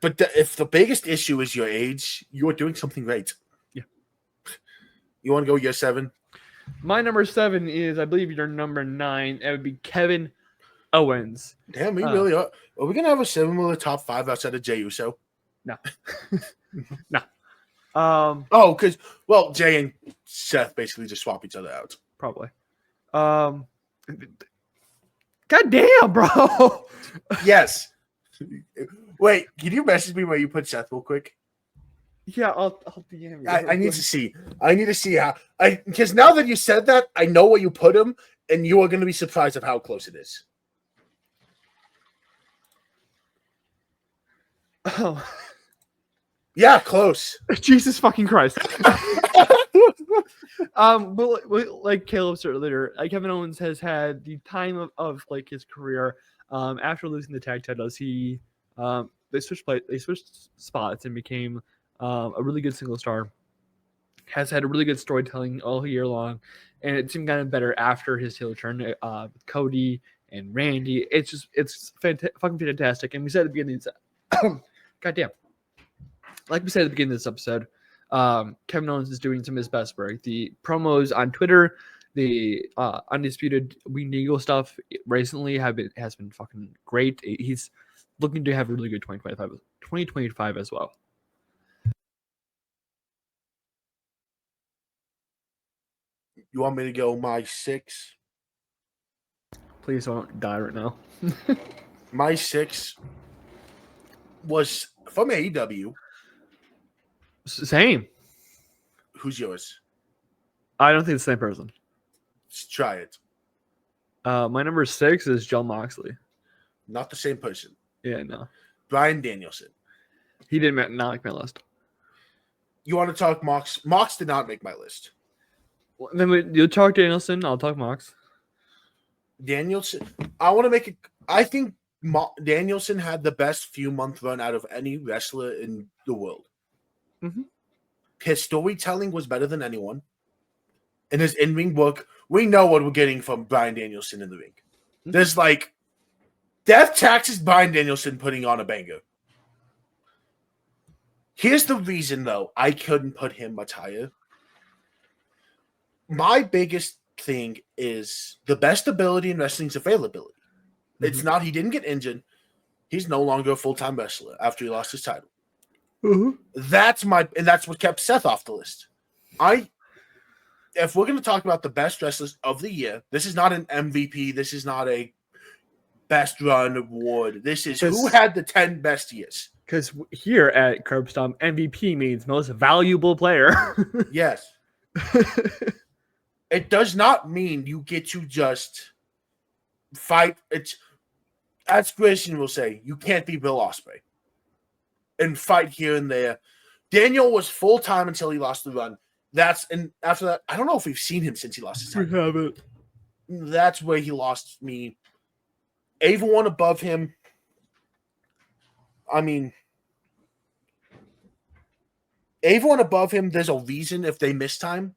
But if the biggest issue is your age, you're doing something right. Yeah. You want to go year 7? My number 7 is, I believe, your number 9. It would be Kevin Owens. Damn, we really are. Are we going to have a similar top 5 outside of Jey Uso? No. No. Because, Jay and Seth basically just swap each other out. Probably. God damn, bro. Yes. Wait, can you message me where you put Seth real quick? Yeah, I'll DM you. I need to see. I need to see how. Because now that you said that, I know where you put him, and you are going to be surprised of how close it is. Oh. Yeah, close. Jesus fucking Christ. But like Caleb said earlier, Kevin Owens has had the time of like his career. After losing the tag titles, they switched spots and became a really good single star. Has had a really good storytelling all year long, and it seemed kind of better after his heel turn with Cody and Randy. It's fucking fantastic. And we said at the beginning, goddamn. Like we said at the beginning of this episode, Kevin Owens is doing some of his best work. The promos on Twitter, the Undisputed Winged Eagle stuff recently has been fucking great. He's looking to have a really good 2025 as well. You want me to go my 6? Please don't die right now. My 6 was from AEW. Same. Who's yours? I don't think it's the same person. Let's try it. My number 6 is John Moxley. Not the same person. Yeah, no. Bryan Danielson. He did not make my list. You want to talk Mox? Mox did not make my list. Well, then you'll talk Danielson. I'll talk Mox. Danielson. I want to make it. I think Danielson had the best few-month run out of any wrestler in the world. Mm-hmm. His storytelling was better than anyone. And his in-ring work, we know what we're getting from Bryan Danielson in the ring. Mm-hmm. There's like Death Taxes Bryan Danielson putting on a banger. Here's the reason, though, I couldn't put him much higher. My biggest thing is the best ability in wrestling is availability. Mm-hmm. It's not, he didn't get injured. He's no longer a full-time wrestler after he lost his title. Mm-hmm. That's what kept Seth off the list. If we're going to talk about the best wrestlers of the year, this is not an MVP. This is not a best run award. This is who had the 10 best years. Because here at Curb Stomp, MVP means most valuable player. Yes. It does not mean you get to just fight. It's, as Grayson will say, you can't be Bill Ospreay and fight here and there. Daniel was full-time until he lost the run. And after that, I don't know if we've seen him since he lost his title. We haven't. That's where he lost me. Everyone above him, I mean, everyone above him, there's a reason if they miss time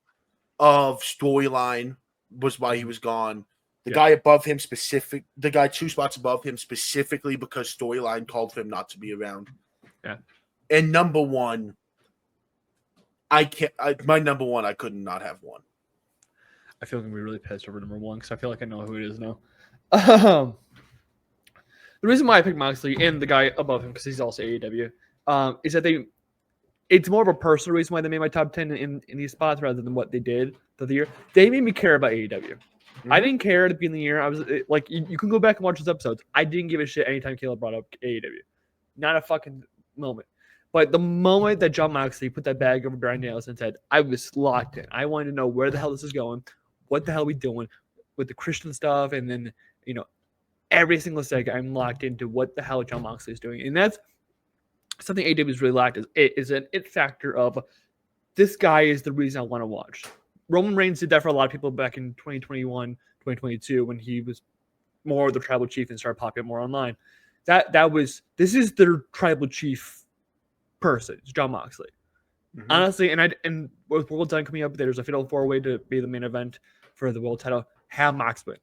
of storyline was why he was gone. The guy above him the guy 2 spots above him specifically because storyline called for him not to be around. Yeah. And number 1, my number 1, I could not have one. I feel like I'm gonna be really pissed over number 1 because I feel like I know who it is now. The reason why I picked Moxley and the guy above him, because he's also AEW, is that it's more of a personal reason why they made my top 10 in these spots rather than what they did the year. They made me care about AEW. Mm-hmm. I didn't care at the beginning of the year. I was like, you can go back and watch those episodes. I didn't give a shit anytime Kaleb brought up AEW. Not a fucking moment. But the moment that Jon Moxley put that bag over Bryan Danielson's head, I was locked in. I wanted to know where the hell this is going, what the hell are we doing with the Christian stuff, and then, every single second I'm locked into what the hell Jon Moxley is doing. And that's something AEW is really lacked, is an it factor of this guy is the reason I want to watch. Roman Reigns did that for a lot of people back in 2021, 2022, when he was more of the tribal chief and started popping more online. This is their tribal chief person, it's Jon Moxley. Mm-hmm. Honestly, and with World Title coming up, there's a fatal 4-way to be the main event for the world title. Have Mox win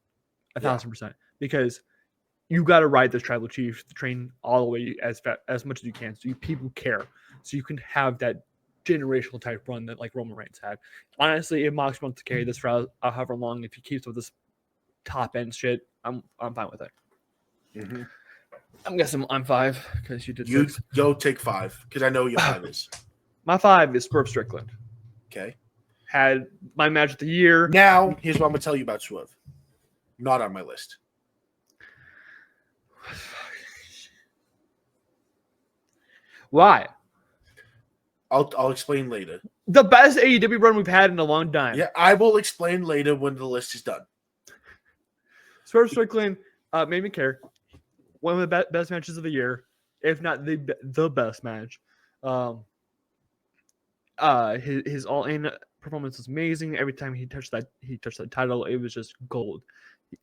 1,000%, because you got to ride this tribal chief to train all the way as much as you can, so people care, so you can have that generational type run that like Roman Reigns had. Honestly, if Mox wants to carry this for however long, if he keeps with this top end shit, I'm fine with it. Mm-hmm. I'm guessing I'm 5 because you did. Yo, take 5 because I know your 5 is. My 5 is Swerve Strickland. Okay. Had my match of the year. Now, here's what I'm gonna tell you about Swerve. Not on my list. Why? I'll explain later. The best AEW run we've had in a long time. Yeah, I will explain later when the list is done. Swerve Strickland made me care. One of the best matches of the year, if not the best match. His all-in performance was amazing. Every time he touched that title, it was just gold.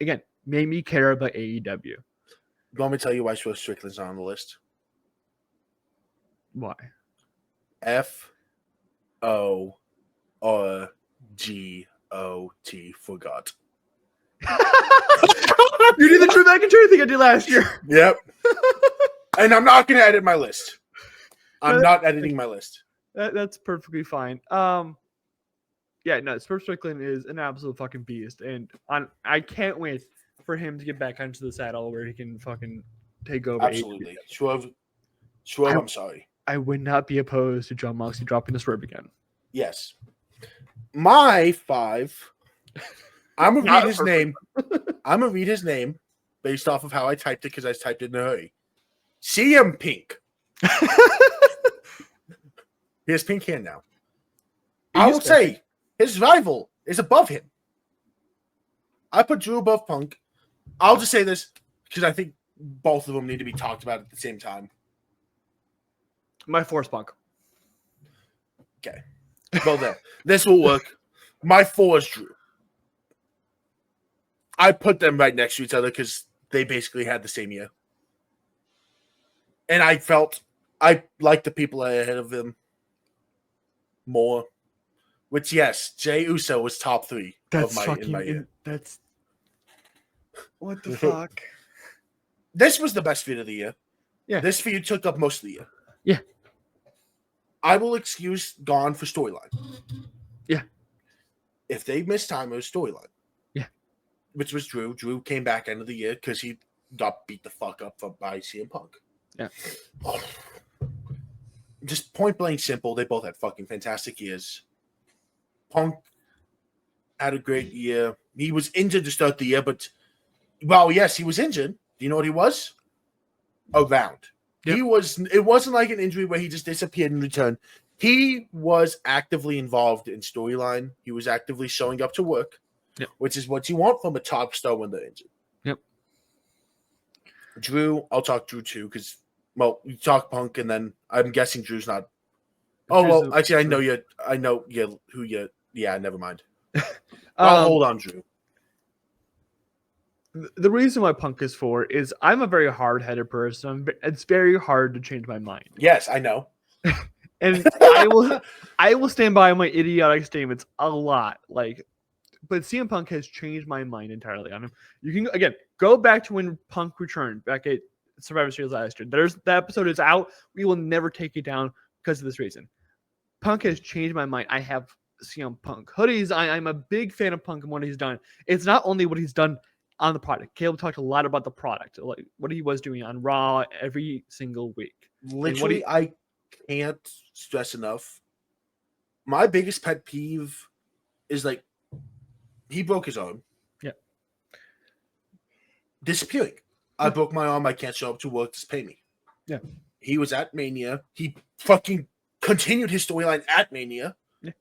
Again, made me care about AEW. You want me to tell you why Swerve Strickland's not on the list? Why? FORGOT. Forgot. You did the Drew McIntyre thing I did last year. Yep. And I'm not going to edit my list. I'm not editing my list. That's perfectly fine. Swerve Strickland is an absolute fucking beast, and I can't wait for him to get back onto the saddle where he can fucking take over. Absolutely. Swerve, I'm sorry. I would not be opposed to Jon Moxley dropping the Swerve again. Yes. My 5. I'm going to read his name. I'm going to read his name based off of how I typed it because I typed it in a hurry. CM Pink. He has pink hair now. I will say his rival is above him. I put Drew above Punk. I'll just say this because I think both of them need to be talked about at the same time. My 4 is Punk. Okay. Well, then. This will work. My 4 is Drew. I put them right next to each other because they basically had the same year. And I felt I liked the people ahead of them more. Which, yes, Jey Uso was top 3 that's of in my year. That's what the fuck? This was the best feud of the year. Yeah. This feud took up most of the year. Yeah. I will excuse Gone for storyline. Yeah. If they missed time, it was storyline. Yeah. Which was Drew. Drew came back end of the year because he got beat the fuck up by CM Punk. Yeah. Just point blank simple, they both had fucking fantastic years. Punk had a great year. He was injured to start the year, but yes, he was injured. Do you know what he was? Around. Yep. It wasn't like an injury where he just disappeared and returned. He was actively involved in storyline. He was actively showing up to work, which is what you want from a top star when they're injured. Yep. Drew, I'll talk Drew too, because you talk Punk, and then I'm guessing Drew's not. Oh well, actually, I know who you. Yeah, never mind. I'll hold on, Drew. The reason why Punk is 4 is I'm a very hard-headed person. It's very hard to change my mind. Yes, I know. And I will stand by my idiotic statements a lot. But CM Punk has changed my mind entirely on him. You can again go back to when Punk returned back at Survivor Series last year. That episode is out. We will never take it down because of this reason. Punk has changed my mind. I have CM Punk. Hoodies, I'm a big fan of Punk and what he's done. It's not only what he's done on the product. Caleb talked a lot about the product, like what he was doing on Raw every single week. Literally, I can't stress enough. My biggest pet peeve is like he broke his arm. Yeah. Disappearing. I broke my arm. I can't show up to work. Just pay me. Yeah. He was at Mania. He fucking continued his storyline at Mania. Yeah.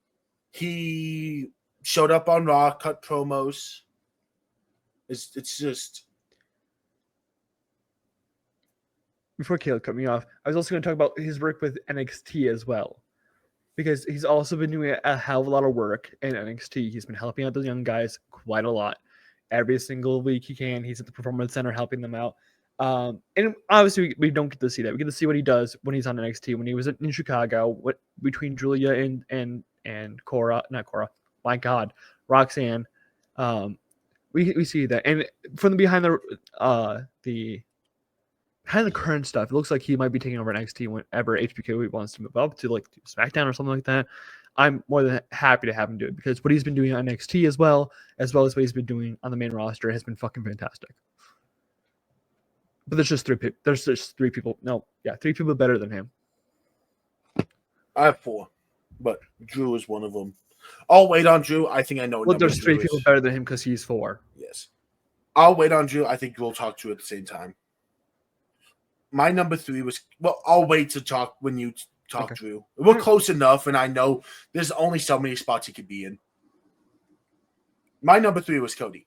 He showed up on Raw, cut promos. It's just. Before Caleb cut me off, I was also going to talk about his work with NXT as well, because he's also been doing a hell of a lot of work in NXT. He's been helping out those young guys quite a lot. Every single week he can, he's at the Performance Center helping them out. And obviously we don't get to see that. We get to see what he does when he's on NXT. When he was in Chicago, between Julia and Cora, not Cora, my God, Roxanne. We see that, and from the behind the current stuff, it looks like he might be taking over NXT whenever HBK wants to move up to like SmackDown or something like that. I'm more than happy to have him do it, because what he's been doing on NXT as well as what he's been doing on the main roster has been fucking fantastic. But there's just three people. No, yeah, 3 people better than him. I have 4, but Drew is one of them. I'll wait on Drew. I think I know. Well, there's 3 people better than him because he's 4. Yes. I'll wait on Drew. I think we'll talk Drew at the same time. My number 3 was, well, I'll wait to talk when you talk, okay. Drew. We're close enough, and I know there's only so many spots he could be in. My number 3 was Cody.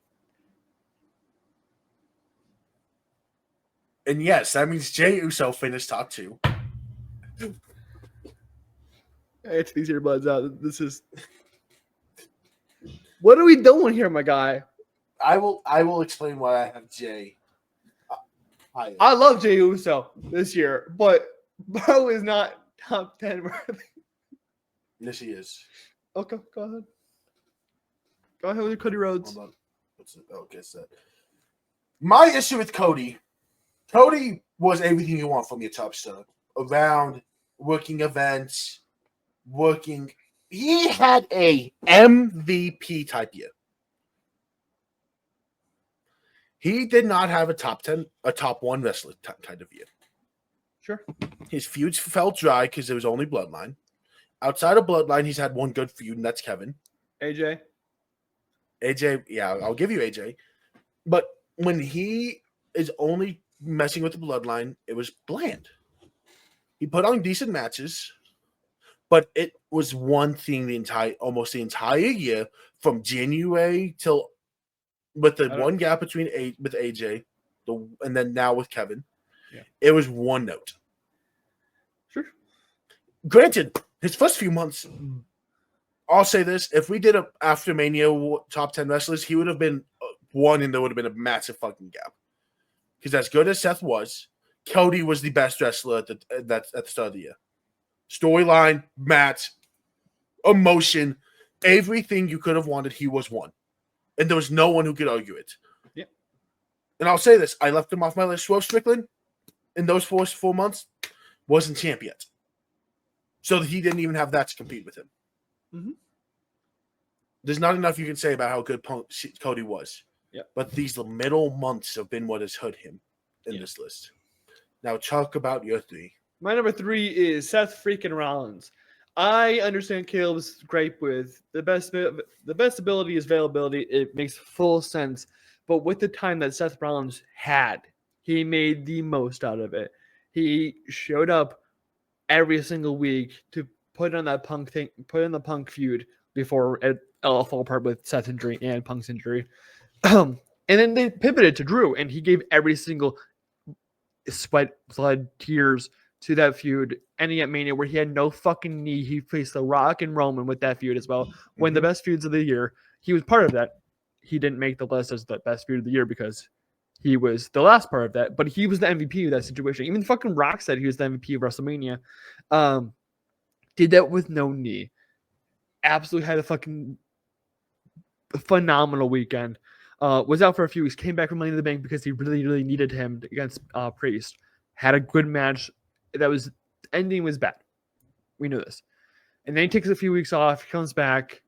And yes, that means Jey Uso finished top 2. It's these earbuds out. This is... What are we doing here, my guy? I will explain why I have Jey. I love Jey Uso this year, but bro is not top 10 worthy. Yes, he is. Okay, go ahead. Go ahead with your Cody Rhodes. Hold on. What's it? Oh, guess that. My issue with Cody was everything you want from your top star. Around working events, working. He had a MVP type year. He did not have a top 10, a top 1 wrestler kind of year. Sure. His feuds fell dry because there was only Bloodline. Outside of Bloodline, he's had one good feud, and that's Kevin. AJ, yeah, I'll give you AJ. But when he is only messing with the Bloodline, it was bland. He put on decent matches, but it was one thing almost the entire year, from January till, with the one gap between with AJ, and then now with Kevin. Yeah. It was one note. Sure. Granted, his first few months, I'll say this: if we did a after Mania top 10 wrestlers, he would have been one, and there would have been a massive fucking gap. Because as good as Seth was, Cody was the best wrestler at the start of the year. Storyline, match, emotion, everything you could have wanted, he was one. And there was no one who could argue it. Yeah. And I'll say this: I left him off my list. Swerve Strickland, in those 4 months, wasn't champ yet. So he didn't even have that to compete with him. Mm-hmm. There's not enough you can say about how good Cody was. Yeah. But these middle months have been what has hurt him in this list. Now talk about your 3. My number 3 is Seth freaking Rollins. I understand Caleb's gripe with the best ability is availability. It makes full sense. But with the time that Seth Rollins had, he made the most out of it. He showed up every single week to put on that Punk thing, put in the Punk feud before it all fell apart with Seth's injury and Punk's injury. And then they pivoted to Drew, and he gave every single sweat, blood, tears to that feud. Ending at Mania, where he had no fucking knee. He faced The Rock and Roman with that feud as well. When the best feuds of the year, he was part of that. He didn't make the list as the best feud of the year because he was the last part of that, but he was the MVP of that situation. Even fucking Rock said he was the MVP of WrestleMania. Did that with no knee. Absolutely had a fucking phenomenal weekend. Was out for a few weeks, came back from Money in the Bank because he really, really needed him against Priest. Had a good match. That was ending was bad. We knew this. And then he takes a few weeks off. He comes back,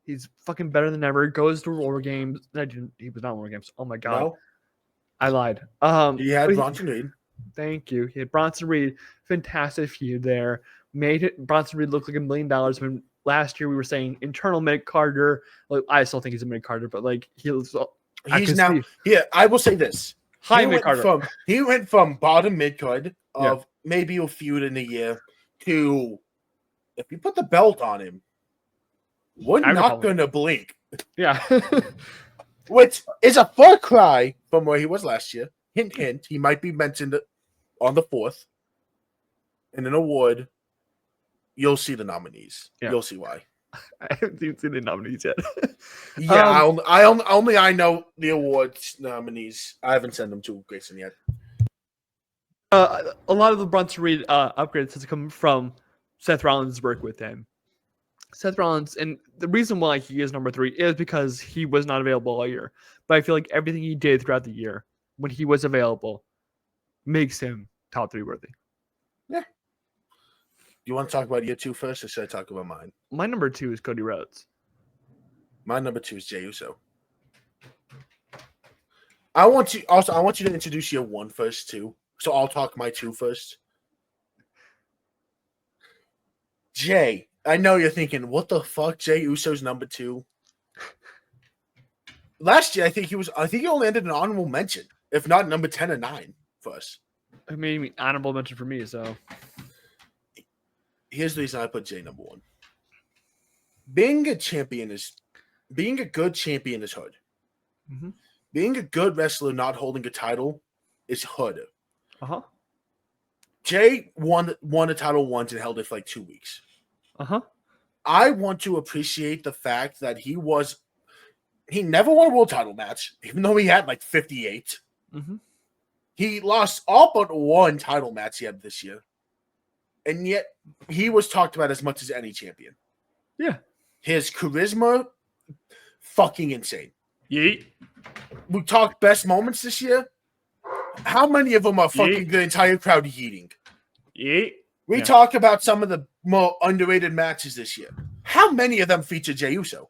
He's fucking better than ever. Goes to War Games. He was not War Games. Oh my god, No, I lied. he had But Bronson Reed. thank you. He had Bronson Reed. Fantastic feud there. Made it. Bronson Reed look like $1 million. When last year we were saying internal mid Carter. Like, I still think he's a mid Carter, but like he was. He's now. Yeah, I will say this. High mid Carter. He went from bottom mid card of Yeah. maybe a feud in a year to, if you put the belt on him, we're not going to blink. Yeah. Which is a far cry from where he was last year. Hint, hint. He might be mentioned on the 4th in an award. You'll see the nominees. Yeah. You'll see why. I haven't even seen the nominees yet. Yeah, I know the awards nominees. I haven't sent them to Grayson yet. A lot of the Bronson Reed upgrades has come from Seth Rollins' work with him. Seth Rollins, and the reason why he is number 3 is because he was not available all year. But I feel like everything he did throughout the year when he was available makes him top 3 worthy. Yeah. You want to talk about year 2 first, or should I talk about mine? My number 2 is Cody Rhodes. My number 2 is Jey Uso. I want you to introduce year 1 first too. So I'll talk my 2 first. Jay, I know you're thinking, what the fuck? Jey Uso's number 2. Last year, I think he only ended an honorable mention, if not number 10 or 9 for us. I mean, honorable mention for me. So here's the reason I put Jay number 1. Being a good champion is hard. Mm-hmm. Being a good wrestler not holding a title is harder. Uh-huh. Jay won a title once and held it for like 2 weeks. Uh-huh. I want to appreciate the fact that he never won a world title match, even though he had like 58. Mm-hmm. He lost all but one title match he had this year. And yet he was talked about as much as any champion. Yeah. His charisma, fucking insane. Yeet. We talked best moments this year. How many of them are fucking the entire crowd yeeting? Yeet. We talk about some of the more underrated matches this year. How many of them feature Jey Uso?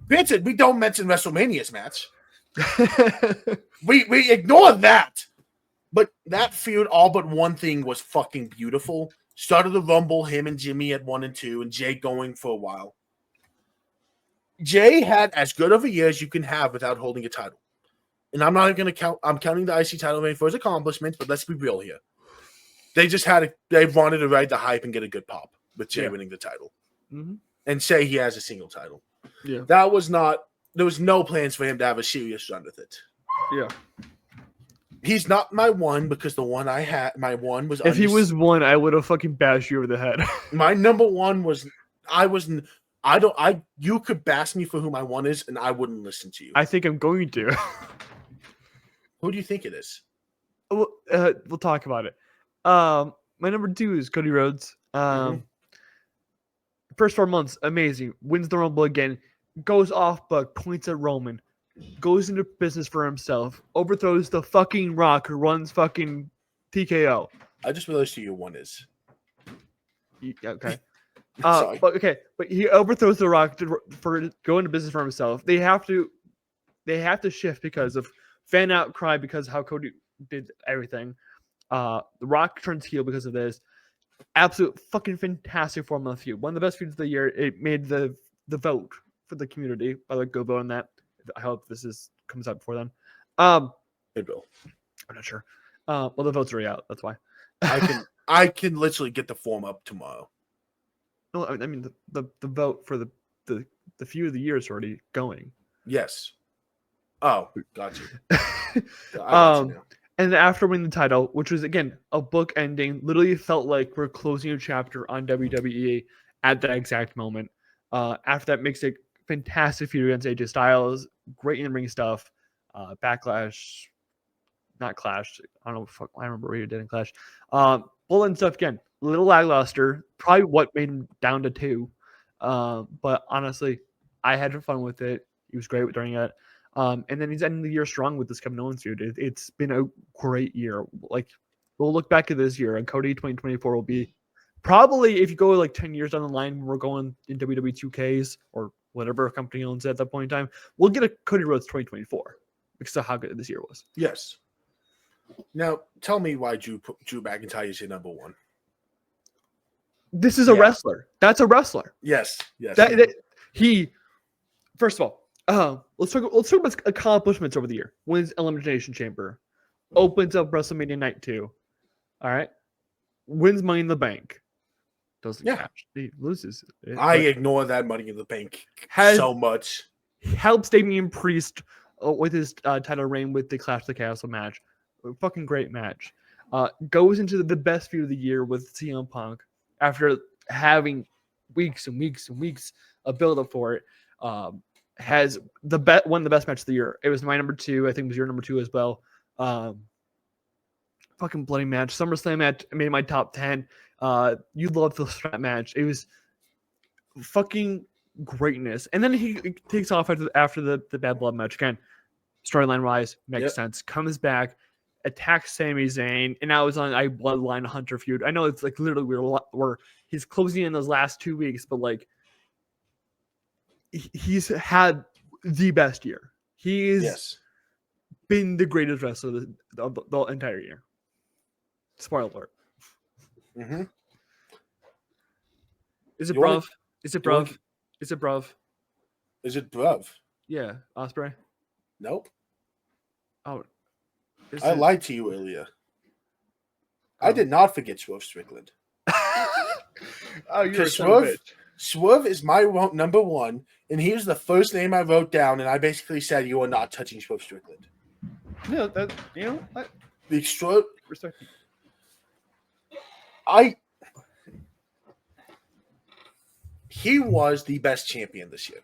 Granted, we don't mention WrestleMania's match. we ignore that. But that feud, all but one thing, was fucking beautiful. Started the Rumble, him and Jimmy at 1 and 2, and Jay going for a while. Jay had as good of a year as you can have without holding a title. And I'm not even going to count. I'm counting the IC title reign for his accomplishments, but let's be real here. They wanted to ride the hype and get a good pop with Jay winning the title. Mm-hmm. And say he has a single title. Yeah. There was no plans for him to have a serious run with it. Yeah. He's not my 1 because the one I had, my 1 was. If he was 1, I would have fucking bashed you over the head. My number 1 was. You could bash me for who my 1 is, and I wouldn't listen to you. I think I'm going to. Who do you think it is? We'll talk about it. My number 2 is Cody Rhodes. First 4 months, amazing. Wins the Rumble again. Goes off, but points at Roman. Goes into business for himself. Overthrows the fucking Rock, who runs fucking TKO. I just realized who your 1 is. Okay. Sorry. But he overthrows the Rock for going to business for himself. They have to shift because of fan outcry because how Cody did everything. The Rock turns heel because of this. Absolute fucking fantastic formula feud. One of the best feuds of the year. It made the vote for the community. By the way, go vote on that. I hope this comes out before then. It will. I'm not sure. Well, the votes are out. That's why. I can literally get the form up tomorrow. No, I mean the vote for the feud of the year is already going. Yes. Oh, got you. And after winning the title, which was again a book ending, literally felt like we're closing a chapter on WWE at that exact moment. After that, makes a fantastic feud against AJ Styles, great in-ring stuff. Backlash, not Clash. I don't know. I remember what he did in Clash. Bullet stuff again, a little lackluster. Probably what made him down to 2. But honestly, I had fun with it. He was great during it. And then he's ending the year strong with this Kevin Owens feud. It's been a great year. Like, we'll look back at this year, and Cody 2024 will be probably, if you go like 10 years down the line, we're going in WWE 2Ks or whatever company owns it at that point in time. We'll get a Cody Rhodes 2024 because of how good this year was. Yes. Now, tell me why Drew McIntyre is your number one. This is a wrestler. That's a wrestler. Yes. He. First of all, let's talk about accomplishments over the year. Wins Elimination Chamber, opens up WrestleMania Night 2. All right, wins Money in the Bank. Doesn't catch. He loses. I ignore that Money in the Bank so much. Helps Damian Priest with his title reign with the Clash of the Castle match. A fucking great match. Goes into the best feud of the year with CM Punk after having weeks and weeks and weeks of build up for it. Has one of the best matches of the year. It was my number 2. I think it was your number 2 as well. Fucking bloody match. SummerSlam match made my top 10. You loved the strap match. It was fucking greatness. And then he takes off after the Bad Blood match. Again, storyline wise, makes sense. Comes back, attacks Sami Zayn, and now it's on a Bloodline Hunter feud. I know it's like literally where he's closing in those last 2 weeks, but like he's had the best year. He's been the greatest wrestler the entire year. Spoiler alert. Mm-hmm. Is it Bruv? Is it Bruv? Is it Bruv? Is it Bruv? Yeah, Ospreay. Nope. Oh, I lied to you earlier. I did not forget Swerve Strickland. Oh, you're a son of a bitch. Swerve is my number 1, and he was the first name I wrote down, and I basically said you are not touching Swerve Strickland. No, that what? The extra Respect. He was the best champion this year.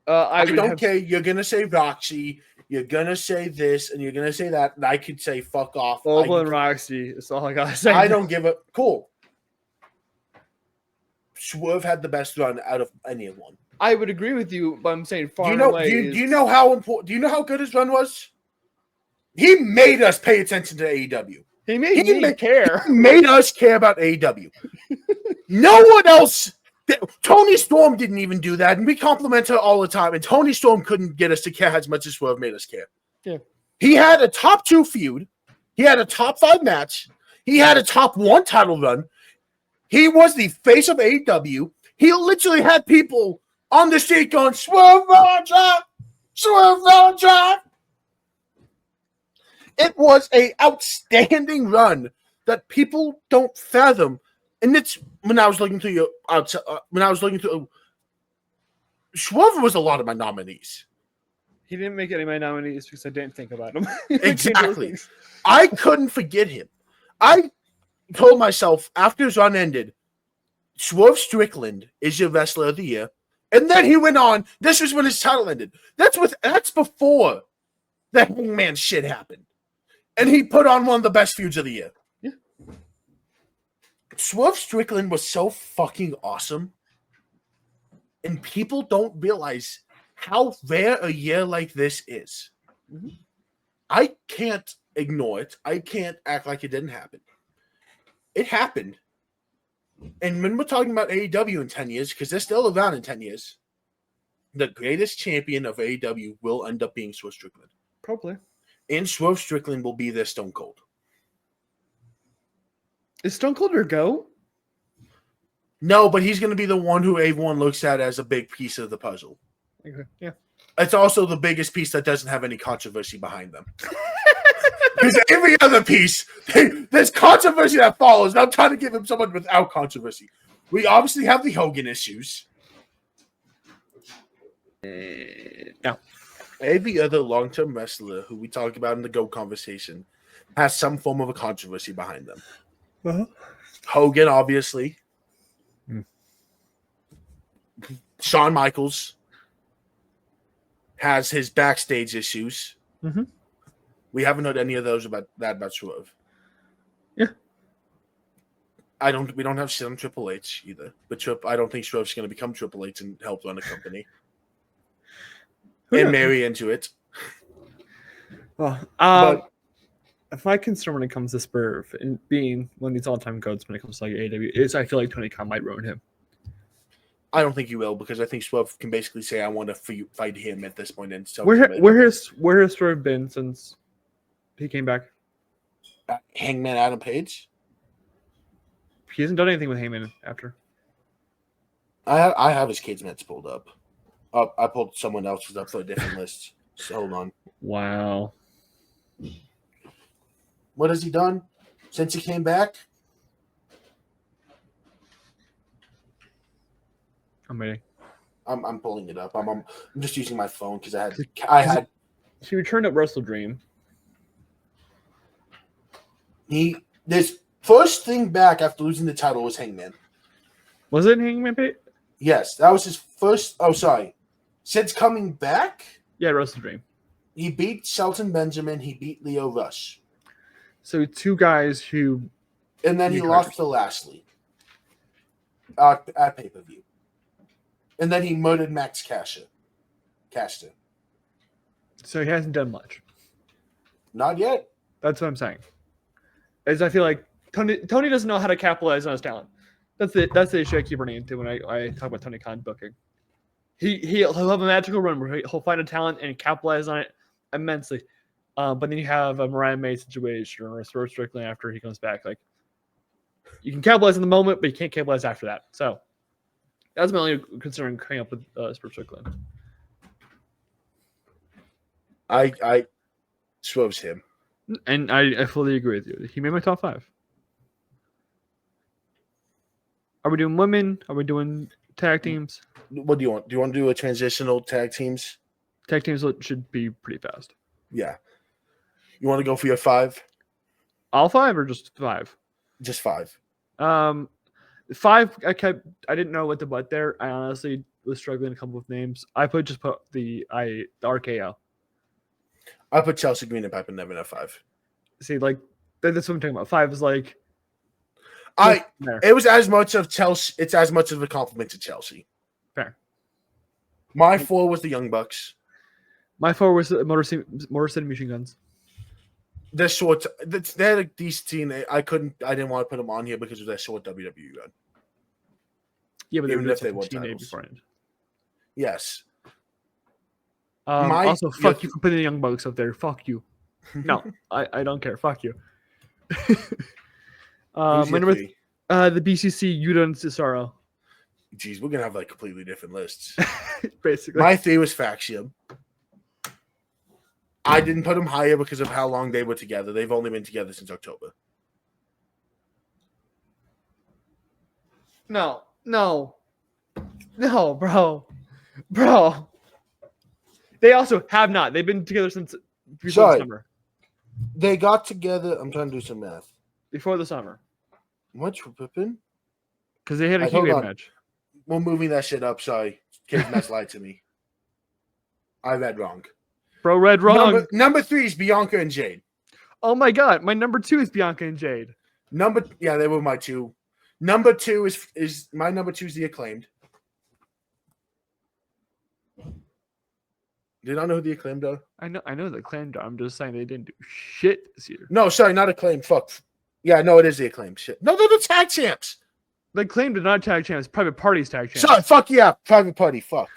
I don't care. You're gonna say Roxy, you're gonna say this, and you're gonna say that, and I could say fuck off. Boba and Roxy. That's all I gotta say. I don't give a cool. Swerve had the best run out of anyone. I would agree with you, but I'm saying far away. Do you know how important? Do you know how good his run was? He made us pay attention to AEW. He made me care. He made us care about AEW. No one else. Tony Storm didn't even do that, and we compliment her all the time. And Tony Storm couldn't get us to care as much as Swerve made us care. Yeah, he had a top 2 feud. He had a top 5 match. He had a top 1 title run. He was the face of AEW. He literally had people on the street going, "Swerve Valentine, Swerve Valentine." It was an outstanding run that people don't fathom. And it's when I was looking through Swerve was a lot of my nominees. He didn't make any of my nominees because I didn't think about him. Exactly. I couldn't forget him. I told myself after his run ended, Swerve Strickland is your wrestler of the year. And then he went on. This was when his title ended. That's before the Hangman shit happened. And he put on one of the best feuds of the year. Yeah. Swerve Strickland was so fucking awesome. And people don't realize how rare a year like this is. Mm-hmm. I can't ignore it. I can't act like it didn't happen. It happened. And when we're talking about AEW in 10 years, because they're still around in 10 years, the greatest champion of AEW will end up being Swerve Strickland. Probably. And Swerve Strickland will be their Stone Cold. Is Stone Cold your go? No, but he's going to be the one who everyone looks at as a big piece of the puzzle. Okay. Yeah. It's also the biggest piece that doesn't have any controversy behind them. Because every other piece, there's controversy that follows. And I'm trying to give him someone without controversy. We obviously have the Hogan issues. No. Every other long-term wrestler who we talk about in the GO conversation has some form of a controversy behind them. Uh-huh. Hogan, obviously. Shawn Michaels has his backstage issues. Mm-hmm. We haven't heard any of those about Swerve. Yeah. We don't have shit on Triple H either. But I don't think Swerve's going to become Triple H and help run a company. And marry into it. Well, my concern when it comes to Swerve and being one of these all-time goats when it comes to like AEW is I feel like Tony Khan might ruin him. I don't think he will because I think Swerve can basically say, "I want to fight him" at this point, and so Where has Swerve been since he came back? Hangman Adam Page. He hasn't done anything with Heyman after. I have his kids minutes pulled up. I pulled someone else's up for a different list. So hold on. Wow. What has he done since he came back? I'm waiting. I'm pulling it up. I'm just using my phone because I had. He returned at Wrestle Dream. This first thing back after losing the title was Hangman. Was it Hangman Page? Yes, that was his first. Oh, sorry. Since coming back, Yeah, Wrestle Dream. he beat Shelton Benjamin. He beat Leo Rush. So two guys who, and then he lost to Lashley at pay-per-view. And then he murdered Max Caster. So he hasn't done much. Not yet. That's what I'm saying. As I feel like Tony doesn't know how to capitalize on his talent. That's the issue I keep running into when I talk about Tony Khan booking. He'll have a magical run where he'll find a talent and capitalize on it immensely. But then you have a Mariah May situation or a Swerve Strickland after he comes back. Like you can capitalize in the moment, but you can't capitalize after that. So that's my only concern coming up with Swerve Strickland. I Swerve's him. And I fully agree with you. He made my top 5. Are we doing women? Are we doing tag teams? What do you want? Do you want to do a transitional tag teams? Tag teams should be pretty fast. Yeah. You want to go for your 5? All 5 or just 5? Just 5. 5. I didn't know what to put there. I honestly was struggling to come up with names. I put the RKO. I put Chelsea Green and Piper Nevin at 5. See, like that's what I'm talking about. 5 is like it was as much of Chelsea. It's as much of a compliment to Chelsea. Fair. My 4 was the Young Bucks. My 4 was the Motor City Machine Guns. They're short. They're a decent team. I didn't want to put them on here because of their short WWE run. Yeah, but even if they won TNA titles. beforehand. Yes. Also, fuck you for putting the Young Bucks up there. Fuck you. No, I don't care. Fuck you. My number the BCC Yuta and Cesaro. Jeez, we're gonna have like completely different lists. Basically, my 3 was Faxium. I didn't put them higher because of how long they were together. They've only been together since October. No, bro. They also have not. They've been together since before the summer. They got together. I'm trying to do some math. Before the summer. What's Pippin? Because they had a heat match. We're moving that shit up. Sorry. Cave Match lied to me. I read wrong. Bro, read wrong. Number 3 is Bianca and Jade. Oh my god. My number 2 is Bianca and Jade. They were my 2. Number 2 is my number 2 is the Acclaimed. Did I know who the Acclaimed are? I know the Acclaimed are. I'm just saying they didn't do shit this year. No, sorry, not Acclaimed. Fuck. Yeah, no, it is the Acclaimed. Shit. No, they're the tag champs. The Acclaimed are not tag champs. Private Party's tag champs. Sorry, fuck yeah. Private Party. Fuck.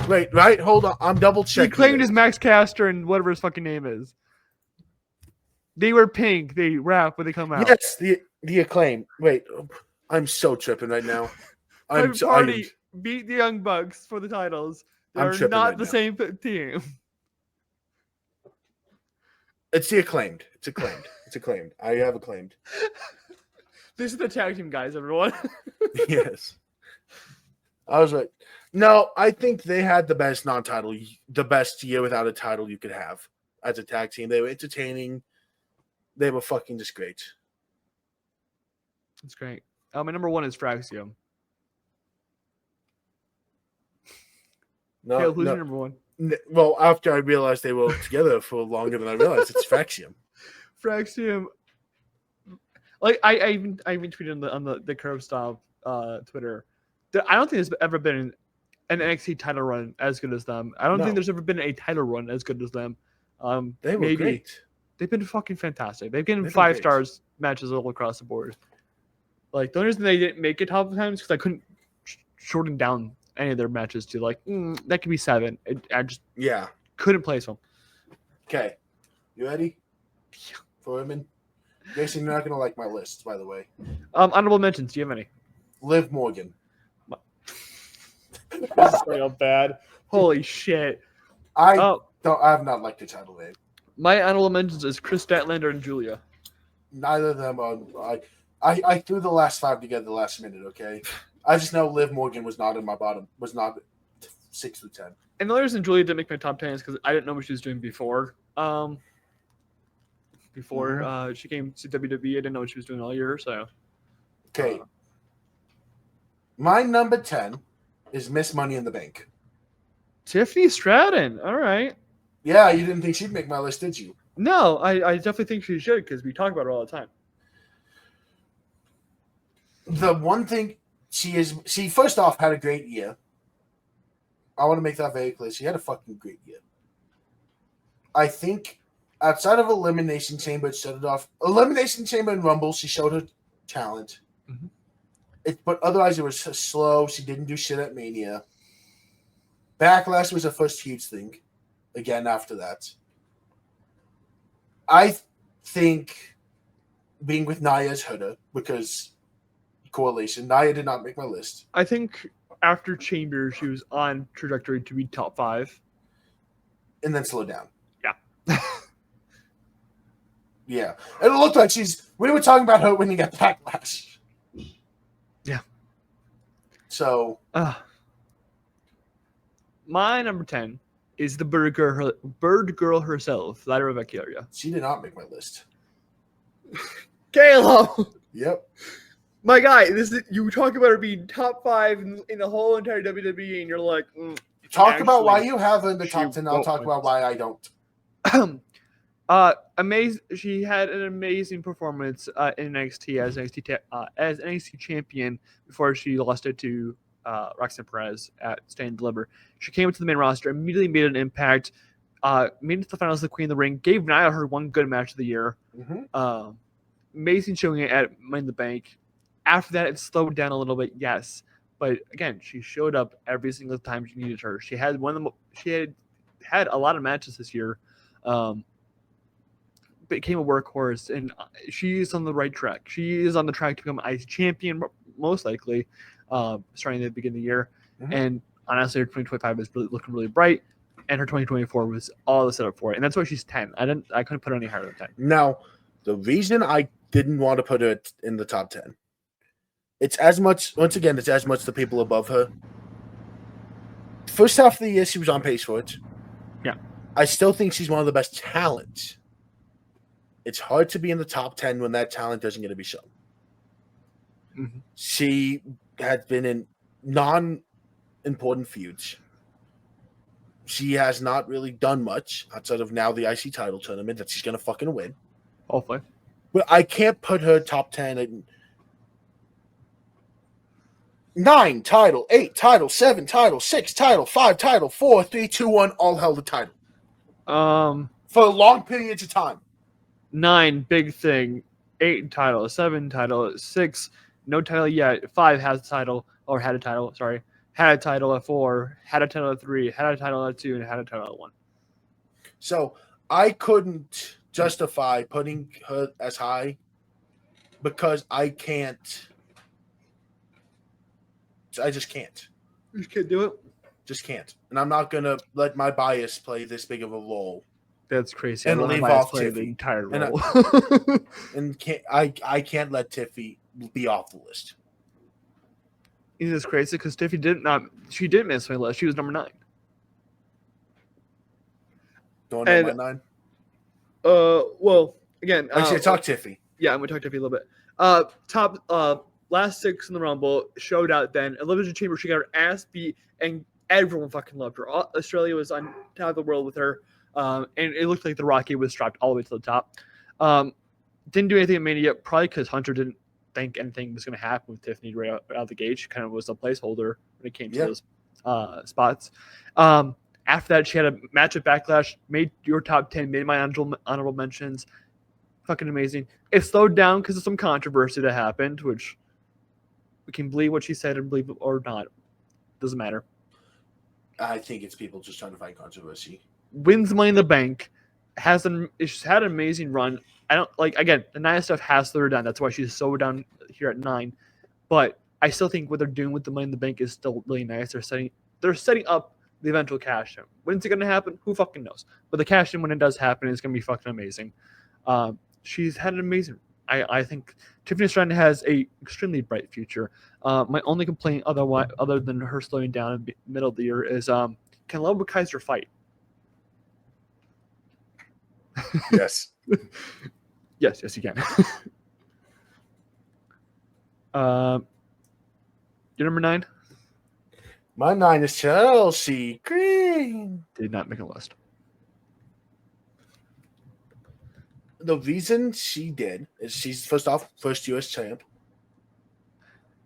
Wait, right? Hold on. I'm double checking. The Acclaimed is Max Caster and whatever his fucking name is. They wear pink. They rap when they come out. Yes, the Acclaimed. Wait, I'm so tripping right now. Private Party beat the Young Bucks for the titles. They're not the same team. It's the Acclaimed. It's Acclaimed. I have Acclaimed. These are the tag team guys, everyone. Yes. I was right. No, I think they had the best the best year without a title you could have as a tag team. They were entertaining. They were fucking just great. That's great. My number 1 is Fraxium. No, Caleb, who's your number 1? Well, after I realized they were together for longer than I realized, it's Fraxium. Fraxium. Like I even tweeted on the Curve Stomp Twitter. I don't think there's ever been an NXT title run as good as them. I don't think there's ever been a title run as good as them. They were great. They've been fucking fantastic. They've given 5 stars matches all across the board. Like the only reason they didn't make it top of times because I couldn't shorting down any of their matches to like that could be 7. I just couldn't place them. Okay, you ready for women? Grayson, you're not gonna like my list, by the way. Honorable mentions. Do you have any? Liv Morgan. This is real bad. Holy shit! I have not liked the title name. My honorable mentions is Chris Statlander and Julia. Neither of them are. I threw the last 5 together the last minute. Okay, I just know Liv Morgan was not in my bottom. Was not 6 through 10. And the only reason Julia didn't make my top 10 is because I didn't know what she was doing before. She came to WWE, I didn't know what she was doing all year. So, okay, my number 10 is Miss Money in the Bank. Tiffany Stratton. All right. Yeah, you didn't think she'd make my list, did you? No, I definitely think she should because we talk about her all the time. The one thing she first off had a great year. I want to make that very clear. She had a fucking great year. I think outside of Elimination Chamber, it set it off. Elimination Chamber and Rumble, she showed her talent. Mm-hmm. But otherwise, it was slow. She didn't do shit at Mania. Backlash was her first huge thing. Again, after that. I think being with Nia has hurt her because correlation. Nia did not make my list. I think after Chamber, she was on trajectory to be top 5. And then slow down. Yeah. Yeah. It looked like we were talking about her winning at Backlash. Yeah. So. My number 10 is the bird girl herself, Lyra Valkyria. She did not make my list. Kaleb! Yep. My guy, you talk about her being top 5 in the whole entire WWE, and you're like, talk about why you have her in the top 10. I'll talk about why I don't. Amazing. She had an amazing performance in NXT as NXT champion before she lost it to Roxanne Perez at Stand and Deliver. She came into the main roster, immediately made an impact, made it to the finals of the Queen of the Ring, gave Nia her one good match of the year. Mm-hmm. Amazing showing it at Money in the Bank. After that, it slowed down a little bit, yes. But again, she showed up every single time she needed her. She had had a lot of matches this year. Became a workhorse, and she is on the right track. She is on the track to become IC champion, most likely, starting at the beginning of the year. Mm-hmm. And honestly, her 2025 is looking really bright, and her 2024 was all the setup for it. And that's why she's 10. I couldn't put her any higher than 10. Now, the reason I didn't want to put her in the top 10, it's as much the people above her. First half of the year, she was on pace for it. Yeah. I still think she's one of the best talents. It's hard to be in the top 10 when that talent isn't going to be shown. Mm-hmm. She has been in non-important feuds. She has not really done much outside of now the IC title tournament that she's going to fucking win. Hopefully. But I can't put her top 10 at 9 title, 8 title, 7 title, 6 title, 5 title, 4, 3, 2, 1, all held the title. For long periods of time. 9, big thing. 8 title, 7 title, 6, no title yet. 5 has a title, or had a title, sorry. Had a title at 4, had a title at 3, had a title at 2, and had a title at 1. So I couldn't justify putting her as high because I can't. I just can't. You just can't do it? Just can't. And I'm not going to let my bias play this big of a role. That's crazy. And leave off Tiffy. The entire role. I can't let Tiffy be off the list. It is crazy because Tiffy didn't miss my list. She was number 9. Don't know my 9? Well, again. Actually, talk Tiffy. Yeah, I'm going to talk Tiffy a little bit. Top last 6 in the Rumble showed out then. Elimination Chamber, she got her ass beat, and everyone fucking loved her. Australia was on top of the world with her. And it looked like the rocket was strapped all the way to the top. Didn't do anything at Mania, probably because Hunter didn't think anything was going to happen with Tiffany right out of the gate. She kind of was a placeholder when it came to those spots. After that, she had a match at Backlash, made your top 10, made my honorable mentions. Fucking amazing. It slowed down because of some controversy that happened, which we can believe what she said and believe it or not. Doesn't matter. I think it's people just trying to find controversy. Wins Money in the Bank. She's had an amazing run. I don't like again the Nia stuff has slowed her down. That's why she's so down here at 9. But I still think what they're doing with the Money in the Bank is still really nice. They're setting up the eventual cash in. When's it gonna happen? Who fucking knows? But the cash in when it does happen is gonna be fucking amazing. She's had an amazing. I think Tiffany Stratton has a extremely bright future. My only complaint other than her slowing down in the middle of the year is can Kaleb Kaiser fight? Yes. Yes, you can. Your number 9? My 9 is Chelsea Green. Did not make a list. The reason she did is she's first US champ.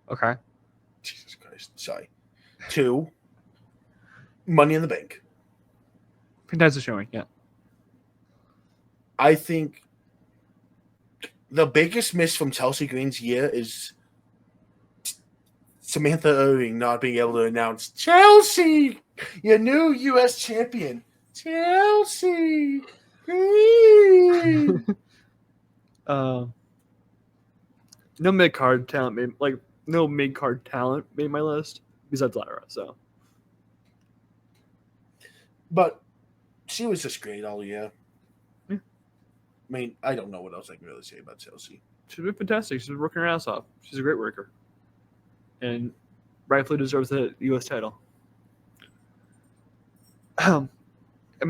Okay. Jesus Christ. Sorry. 2, Money in the Bank. Fantastic showing, yeah. I think the biggest miss from Chelsea Green's year is Samantha Irving not being able to announce Chelsea, your new U.S. champion. Chelsea Green. No mid-card talent made my list besides Lara, so. But she was just great all year. Yeah. I mean, I don't know what else I can really say about Chelsea. She's been fantastic. She's been working her ass off. She's a great worker. And rightfully deserves the U.S. title. Am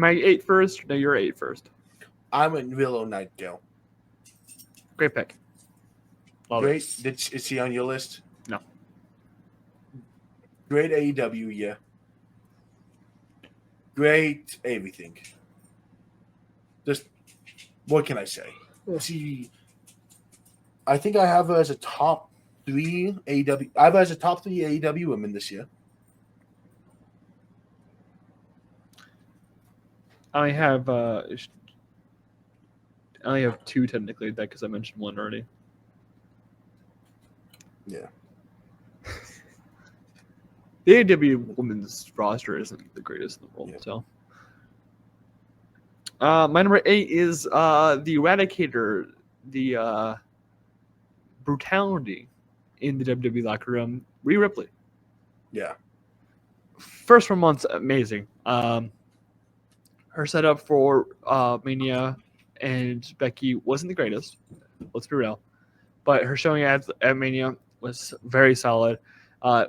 I 8 first? No, you're 8 first. I'm in Willow Nightingale. Great pick. Love Great. it. Is he on your list? No. Great AEW year. Great everything. Just what can I say? I think I have her as a top 3 AEW. I have her as a top 3 AEW women this year. I only have 2 technically, that because I mentioned one already. Yeah. The AEW women's roster isn't the greatest in the world, so. My number 8 is the Eradicator, the brutality in the WWE locker room, Rhea Ripley. Yeah. First 4 months, amazing. Her setup for Mania and Becky wasn't the greatest. Let's be real. But her showing at Mania was very solid.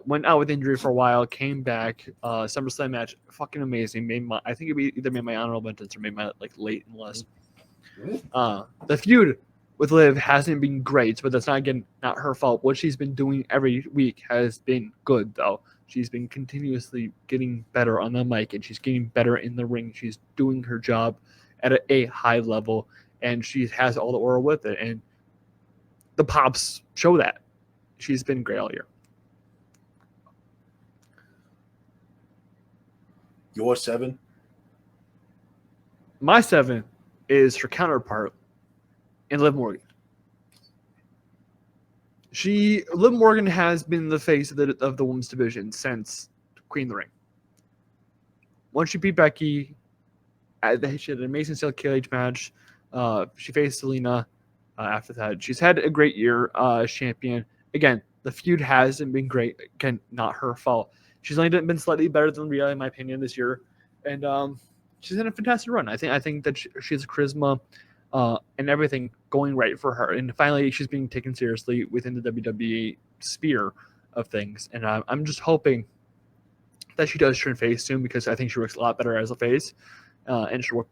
Went out with injury for a while, came back. SummerSlam match, fucking amazing. I think it either made my honorable mentions or made my late and list. The feud with Liv hasn't been great, but that's not her fault. What she's been doing every week has been good, though. She's been continuously getting better on the mic, and she's getting better in the ring. She's doing her job at a high level, and she has all the aura with it. And the pops show that. She's been great all year. Your 7? My 7 is her counterpart in Liv Morgan. Liv Morgan has been the face of the women's division since Queen of the Ring. Once she beat Becky, she had an amazing steel cage match. She faced Selena after that. She's had a great year as champion. Again, the feud hasn't been great. Again, not her fault. She's only been slightly better than Rhea, in my opinion, this year. And she's had a fantastic run. I think that she has charisma and everything going right for her. And finally, she's being taken seriously within the WWE sphere of things. And I'm just hoping that she does turn face soon, because I think she works a lot better as a face, and she'll work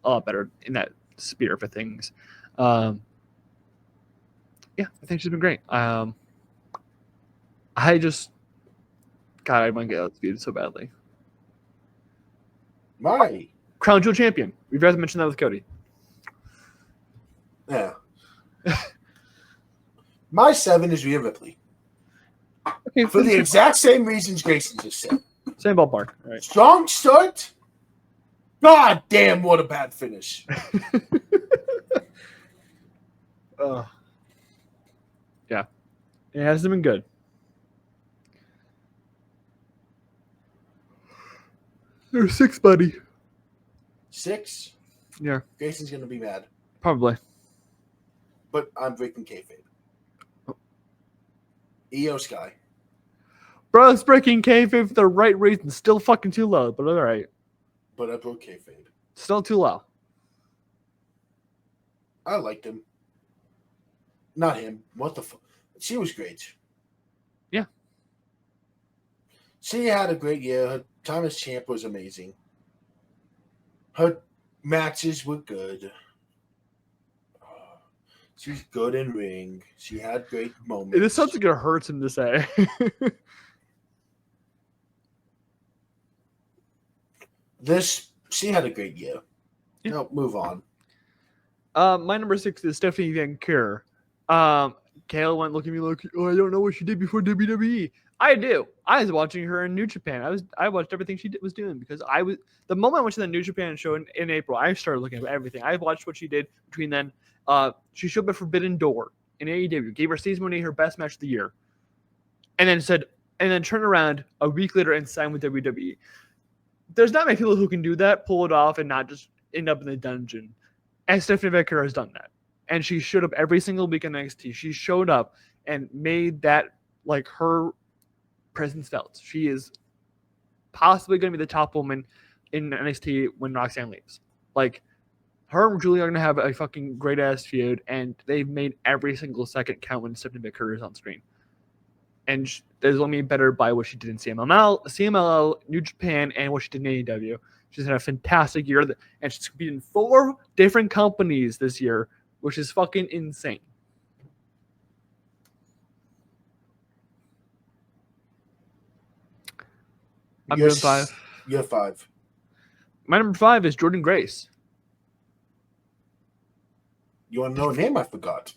a lot better in that sphere of things. Yeah, I think she's been great. I want to get out of the so badly. My. Crown Jewel champion. We've rather mentioned that with Cody. Yeah. My 7 is Rhea Ripley. Okay, For the exact same reasons Grayson just said. same ballpark. All right. Strong start. God damn, what a bad finish. Yeah. It hasn't been good. There's 6, buddy. 6? Yeah, Grayson's going to be mad. probably. But I'm breaking kayfabe. EO Sky. Bro, it's breaking kayfabe for the right reason. Still fucking too low, but all right. But I broke kayfabe. Still too low. I liked him. Not him. What the fuck? She was great. Yeah. She had a great year. Her time as champ was amazing. Her matches were good. She's good in ring. She had great moments. It is something that hurts him to say. She had a great year. Yeah. No, move on. My number 6 is Stephanie Van Keur. Kayla went looking at me like, oh, I don't know what she did before WWE. I do. I was watching her in New Japan. I watched everything she was doing because the moment I went to the New Japan show in April, I started looking at everything. I watched what she did between then. She showed up at Forbidden Door in AEW, gave her season 1 her best match of the year, and then turned around a week later and signed with WWE. There's not many people who can do that, pull it off, and not just end up in the dungeon. And Stephanie Van Keur has done that. And she showed up every single week in NXT. She showed up and made that like her presence felt. She is possibly going to be the top woman in NXT when Roxanne leaves. Like, her and Julia are going to have a fucking great ass feud, and they've made every single second count when Stephanie Van Keur is on screen. And there's only better by what she did in CMLL, New Japan, and what she did in AEW. She's had a fantastic year, and she's competed in 4 different companies this year, which is fucking insane. I'm doing 5. You're 5. My number 5 is Jordan Grace. You want to know a name I forgot?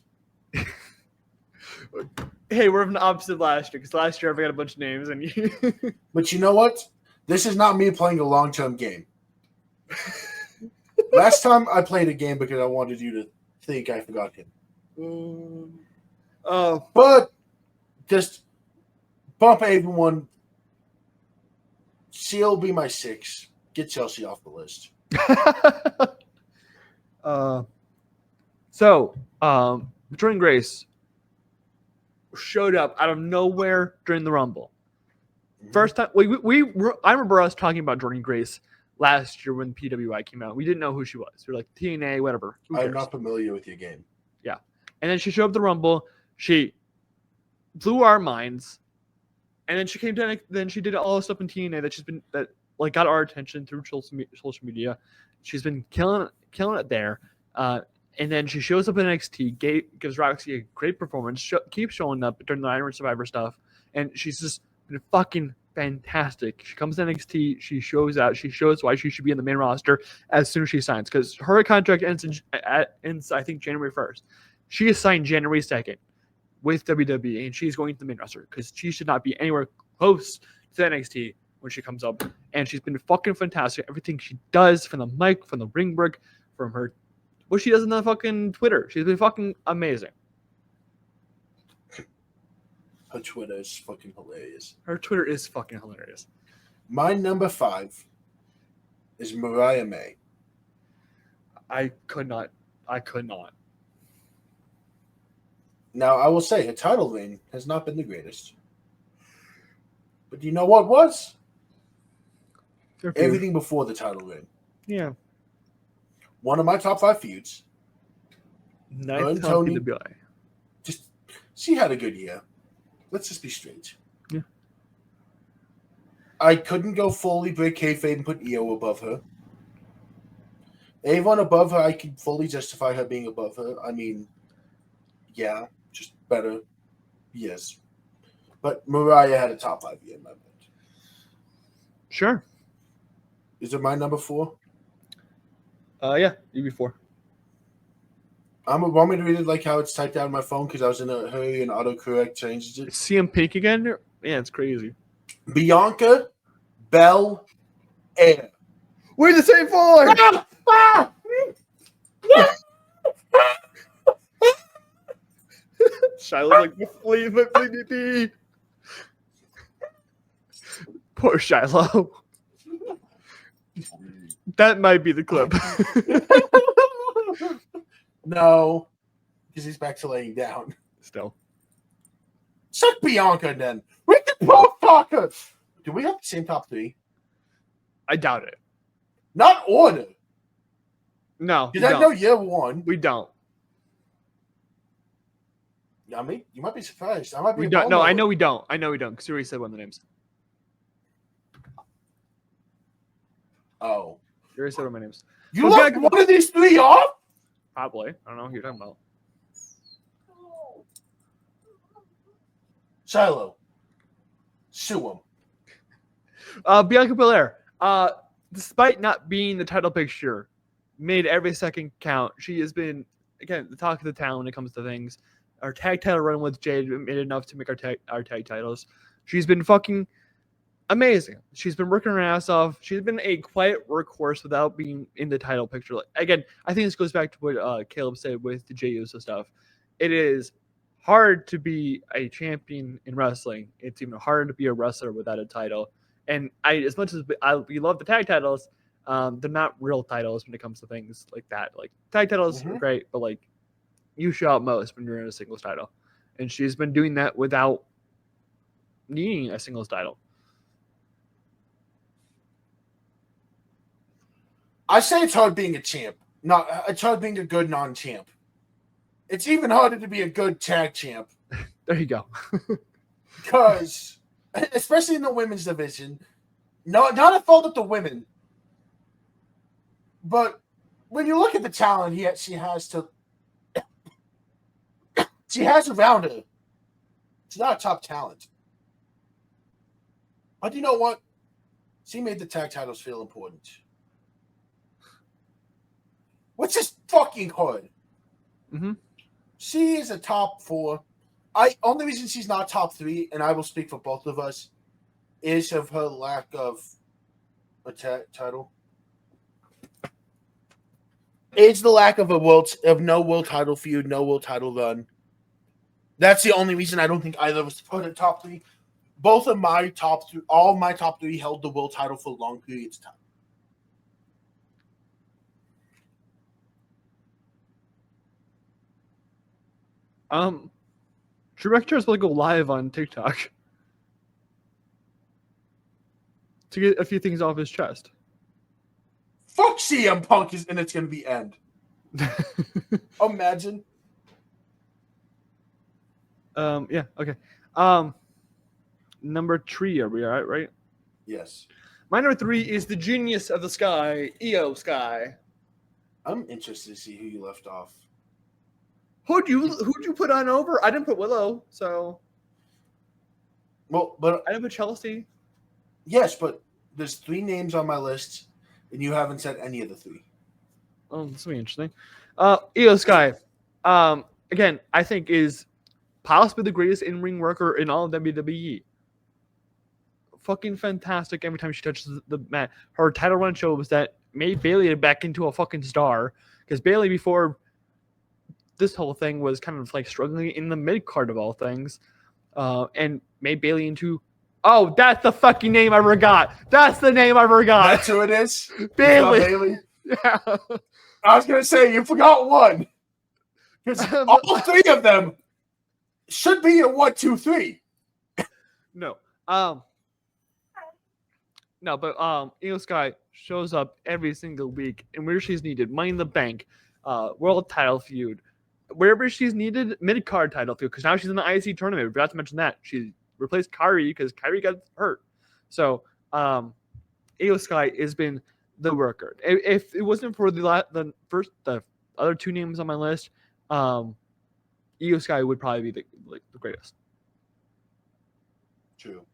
Hey, we're from the opposite last year, because last year I forgot a bunch of names. And you... But you know what? This is not me playing a long-term game. Last time I played a game because I wanted you to think I forgot him. But just bump everyone. She'll be my 6. Get Chelsea off the list. Jordan Grace showed up out of nowhere during the Rumble. First time I remember us talking about Jordan Grace last year when PWI came out. We didn't know who she was. We were like, TNA, whatever. I'm not familiar with your game. Yeah. And then she showed up at the Rumble. She blew our minds. And then she came down. Then she did all the stuff in TNA that got our attention through social media. She's been killing it there. And then she shows up in NXT, gives Roxy a great performance, keeps showing up during the Iron Survivor stuff, and she's just been fucking fantastic. She comes to NXT, she shows out, she shows why she should be in the main roster as soon as she signs, because her contract ends I think January 1st. She is signed January 2nd with WWE, and she's going to the main roster because she should not be anywhere close to NXT when she comes up. And she's been fucking fantastic. Everything she does, from the mic, from the ring work, from her what she does on the fucking Twitter. She's been fucking amazing. Her Twitter is fucking hilarious. Her Twitter is fucking hilarious. My number 5 is Mariah May. I could not. Now, I will say, her title reign has not been the greatest. But you know what was? Everything before the title reign. Yeah. One of my top 5 feuds. Nice Tony. She had a good year. Let's just be straight. Yeah. I couldn't go fully break kayfabe and put EO above her. Everyone above her, I could fully justify her being above her. I mean, yeah, just better. Yes. But Mariah had a top 5 year in my mind. Sure. Is it my number 4? Yeah, UB4. Want me to read it like how it's typed out on my phone because I was in a hurry and autocorrect changes it? CM Pink again? Yeah, it's crazy. Bianca Belair. We're the same 4! Shiloh like, please. Poor Shiloh. That might be the clip. No, because he's back to laying down. Still. Suck Bianca then. We can both fuck her. Do we have the same top 3? I doubt it. Not order. No. Because I know you're one. We don't. I mean, you might be surprised. I might be. We don't. No, I know we don't. Because you already said one of the names. Oh. You already said one of my names. You left one of these 3 off? Probably. I don't know who you're talking about. Shiloh. Sue him. Bianca Belair. Despite not being the title picture, made every second count. She has been, again, the talk of the town when it comes to things. Our tag title run with Jade made enough to make our tag titles. She's been fucking amazing. She's been working her ass off. She's been a quiet workhorse without being in the title picture. Like, again, I think this goes back to what Kaleb said with the Jey Uso stuff. It is hard to be a champion in wrestling. It's even harder to be a wrestler without a title. And as much as we love the tag titles, they're not real titles when it comes to things like that. Like, tag titles are great, but like, you show out most when you're in a singles title. And she's been doing that without needing a singles title. I say it's hard being a champ. It's hard being a good non-champ. It's even harder to be a good tag champ. There you go. Because, especially in the women's division, not a fault of the women, but when you look at the talent she has around her, she's not a top talent. But you know what? She made the tag titles feel important. Which is fucking hard. Mm-hmm. She is a top 4. Only reason she's not top 3, and I will speak for both of us, is of her lack of a title. It's the lack of no world title feud, no world title run. That's the only reason I don't think either of us put it top 3. Both of my top 3, all of my top 3 held the world title for long periods of time. Director is going to go live on TikTok to get a few things off his chest. Fuck CM Punk and it's going to be end. Imagine. Yeah, okay. Number 3, are we all right? Yes. My number 3 is the genius of the sky, Io Sky. I'm interested to see who you left off. Who'd you put on over? I didn't put Willow, so. Well, but I didn't put Chelsea. Yes, but there's 3 names on my list, and you haven't said any of the 3. Oh, this will be interesting. Io Sky, again, I think is possibly the greatest in-ring worker in all of WWE. Fucking fantastic every time she touches the mat. Her title run shows that made Bayley back into a fucking star, because Bayley before this whole thing was kind of like struggling in the mid card of all things, and made Bayley into. Oh, that's the fucking name I forgot. That's the name I forgot. That's who it is? Bayley. Bayley. Yeah. I was going to say, you forgot one. Because all 3 of them should be a 1, 2, 3. No. No, but Io Sky shows up every single week and where she's needed. Money in the Bank, World Title Feud. Wherever she's needed, mid-card title feud, because now she's in the IC tournament. We forgot to mention that. She replaced Kairi because Kairi got hurt. So, Io Sky has been the worker. If it wasn't for the other 2 names on my list, Io Sky would probably be the greatest. True.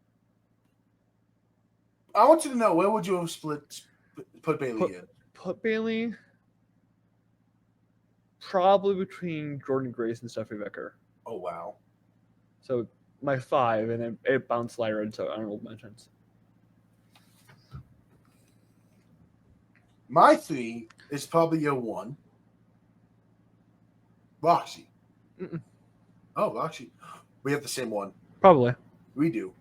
I want you to know, where would you have put Bayley in? Put Bayley probably between Jordan Grace and Stephanie Becker. Oh, wow. So my 5, and then it bounced Lyra into honorable mentions. My 3 is probably your 1. Roxy. Mm-mm. Oh, Roxy. We have the same one. Probably. We do.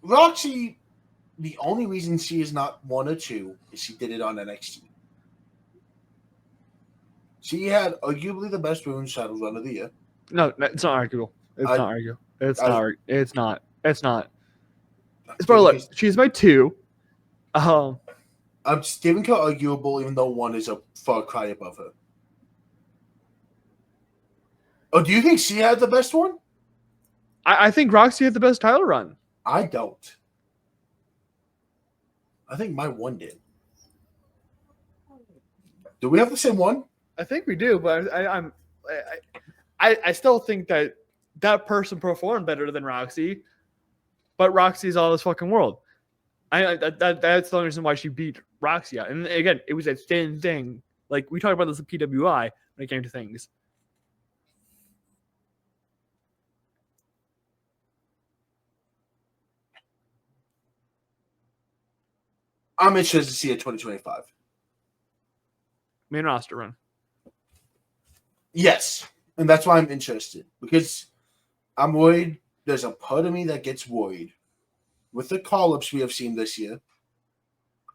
Roxy the only reason she is not 1 or 2 is she did it on NXT. She had arguably the best women's title run of the year. No, it's not arguable. It's I- not arguable. It's I- not. It's not. It's not. I'm Spoiler: giving her- she's my 2. I'm just giving her arguable, even though 1 is a far cry above her. Oh, do you think she had the best one? I think Roxy had the best title run. I don't. I think my 1 did. Do we have the same one? I think we do, but I still think that person performed better than Roxy, but Roxy's all this fucking world. That's the only reason why she beat Roxy out. And again, it was that thin thing. Like we talked about this at PWI when it came to things. I'm interested to see a 2025. Main roster run. Yes, and that's why I'm interested, because I'm worried. There's a part of me that gets worried with the call-ups we have seen this year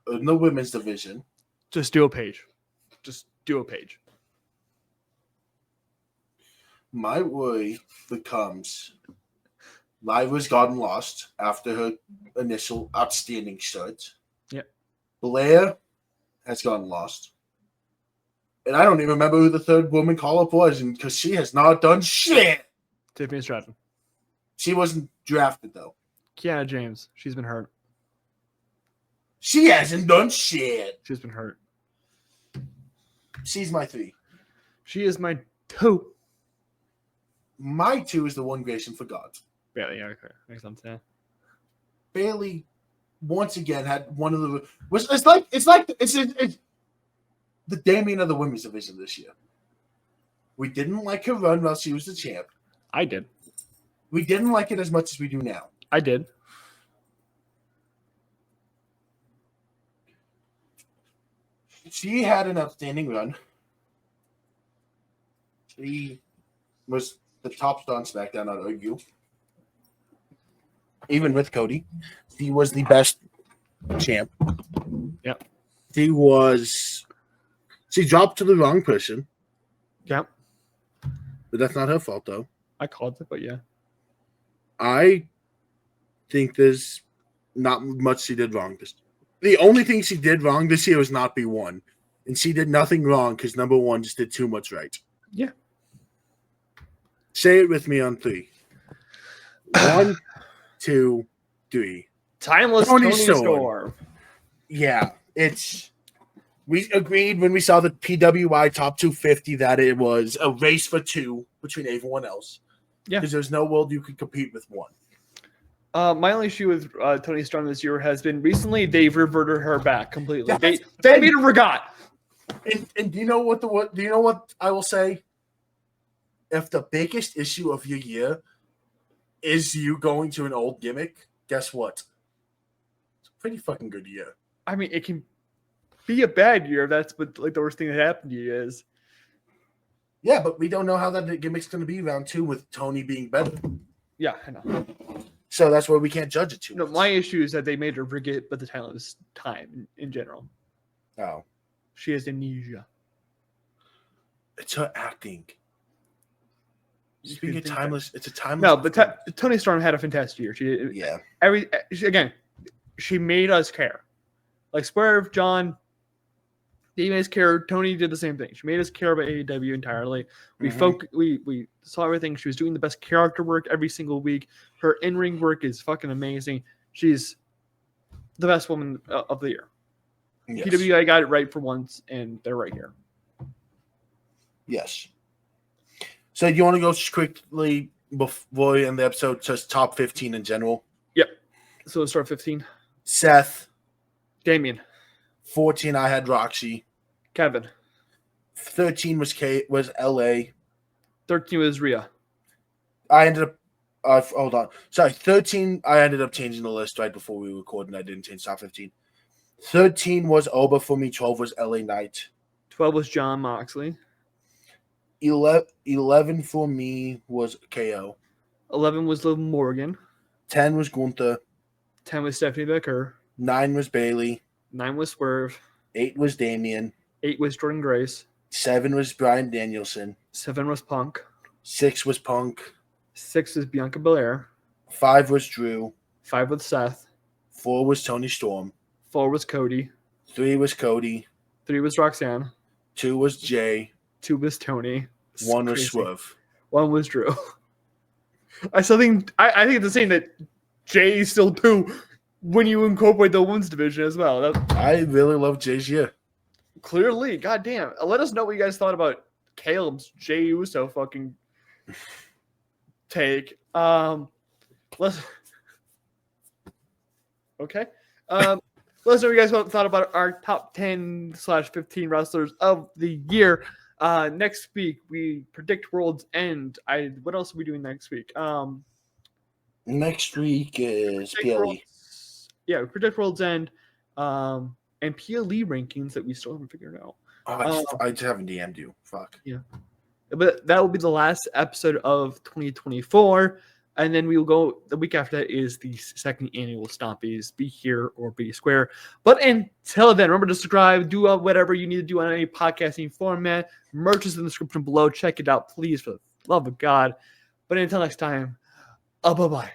in the women's division. Just do a page. Just do a page. My worry becomes Lyra's gotten lost after her initial outstanding start. Yep. Blair has gotten lost. And I don't even remember who the third woman call-up was, because she has not done shit. Tiffany Stratton. She wasn't drafted, though. Kiana James. She's been hurt. She hasn't done shit. She's been hurt. She's my 3. She is my 2. My 2 is the one Grayson forgot. Yeah, okay. Makes sense, yeah. Bailey, once again, had one of the... It's the Damien of the women's division this year. We didn't like her run while she was the champ. I did. We didn't like it as much as we do now. I did. She had an outstanding run. She was the top star on SmackDown, I'd argue. Even with Cody, she was the best champ. Yep. She dropped to the wrong person. Yep. But that's not her fault, though. I called it, but yeah. I think there's not much she did wrong. The only thing she did wrong this year was not be 1. And she did nothing wrong because number 1 just did too much right. Yeah. Say it with me on 3. 1, 2, 3. Timeless Tony Storm. Yeah, we agreed when we saw the PWI Top 250 that it was a race for 2 between everyone else. Yeah. Because there's no world you could compete with 1. My only issue with Tony Storm this year has been recently they've reverted her back completely. Yes. They made her forgot. And do you know what I will say? If the biggest issue of your year is you going to an old gimmick, guess what? It's a pretty fucking good year. I mean, it can be a bad year. That's what the worst thing that happened to you is. Yeah, but we don't know how that gimmick's going to be round 2 with Tony being better. Yeah, I know. So that's why we can't judge it too No, much. my issue is that they made her forget about the timeless time in general. Oh. She has amnesia. It's her acting. You Speaking could of think timeless, it's a timeless. No, but Tony Storm had a fantastic year. Yeah. She made us care. Like Swerve, John, they made us care. Tony did the same thing. She made us care about AEW entirely. We saw everything. She was doing the best character work every single week. Her in-ring work is fucking amazing. She's the best woman of the year. Yes. PWI got it right for once, and they're right here. Yes. So do you want to go quickly before we end the episode, just top 15 in general? Yep. So let's start 15. Seth. Damien. 14, I had Roxy. Kevin. 13 was LA. 13 was Rhea. I ended up hold on. Sorry, 13, I ended up changing the list right before we recorded, and I didn't change top 15. 13 was Oba for me. 12 was LA Knight. 12 was John Moxley. 11 for me was KO. 11 was Liv Morgan. 10 was Gunther. 10 was Stephanie Becker. 9 was Bailey. 9 was Swerve. 8 was Damian. 8 was Jordan Grace. 7 was Brian Danielson. 7 was Punk. 6 was Punk. 6 is Bianca Belair. 5 was Drew. 5 was Seth. 4 was Tony Storm. 4 was Cody. 3 was Cody. 3 was Roxanne. 2 was Jay. 2 was Tony. 1 was Crazy. Swerve. 1 was Drew. I think it's the same that Jay is still 2 when you incorporate the women's division as well. I really love Jay's year. Clearly, goddamn. Let us know what you guys thought about Caleb's Jey Uso fucking take. Let's okay. Let us know what you guys thought about our top 10/15 wrestlers of the year. Next week we predict World's End. What else are we doing next week? Next week is PLE. We predict World's End. And PLE rankings that we still haven't figured out. I just haven't DM'd you. Fuck. Yeah. But that will be the last episode of 2024. And then we will go, the week after that is the second annual Stompies, Be Here or Be Square. But until then, remember to subscribe, do whatever you need to do on any podcasting format. Merch is in the description below. Check it out, please, for the love of God. But until next time, bye-bye.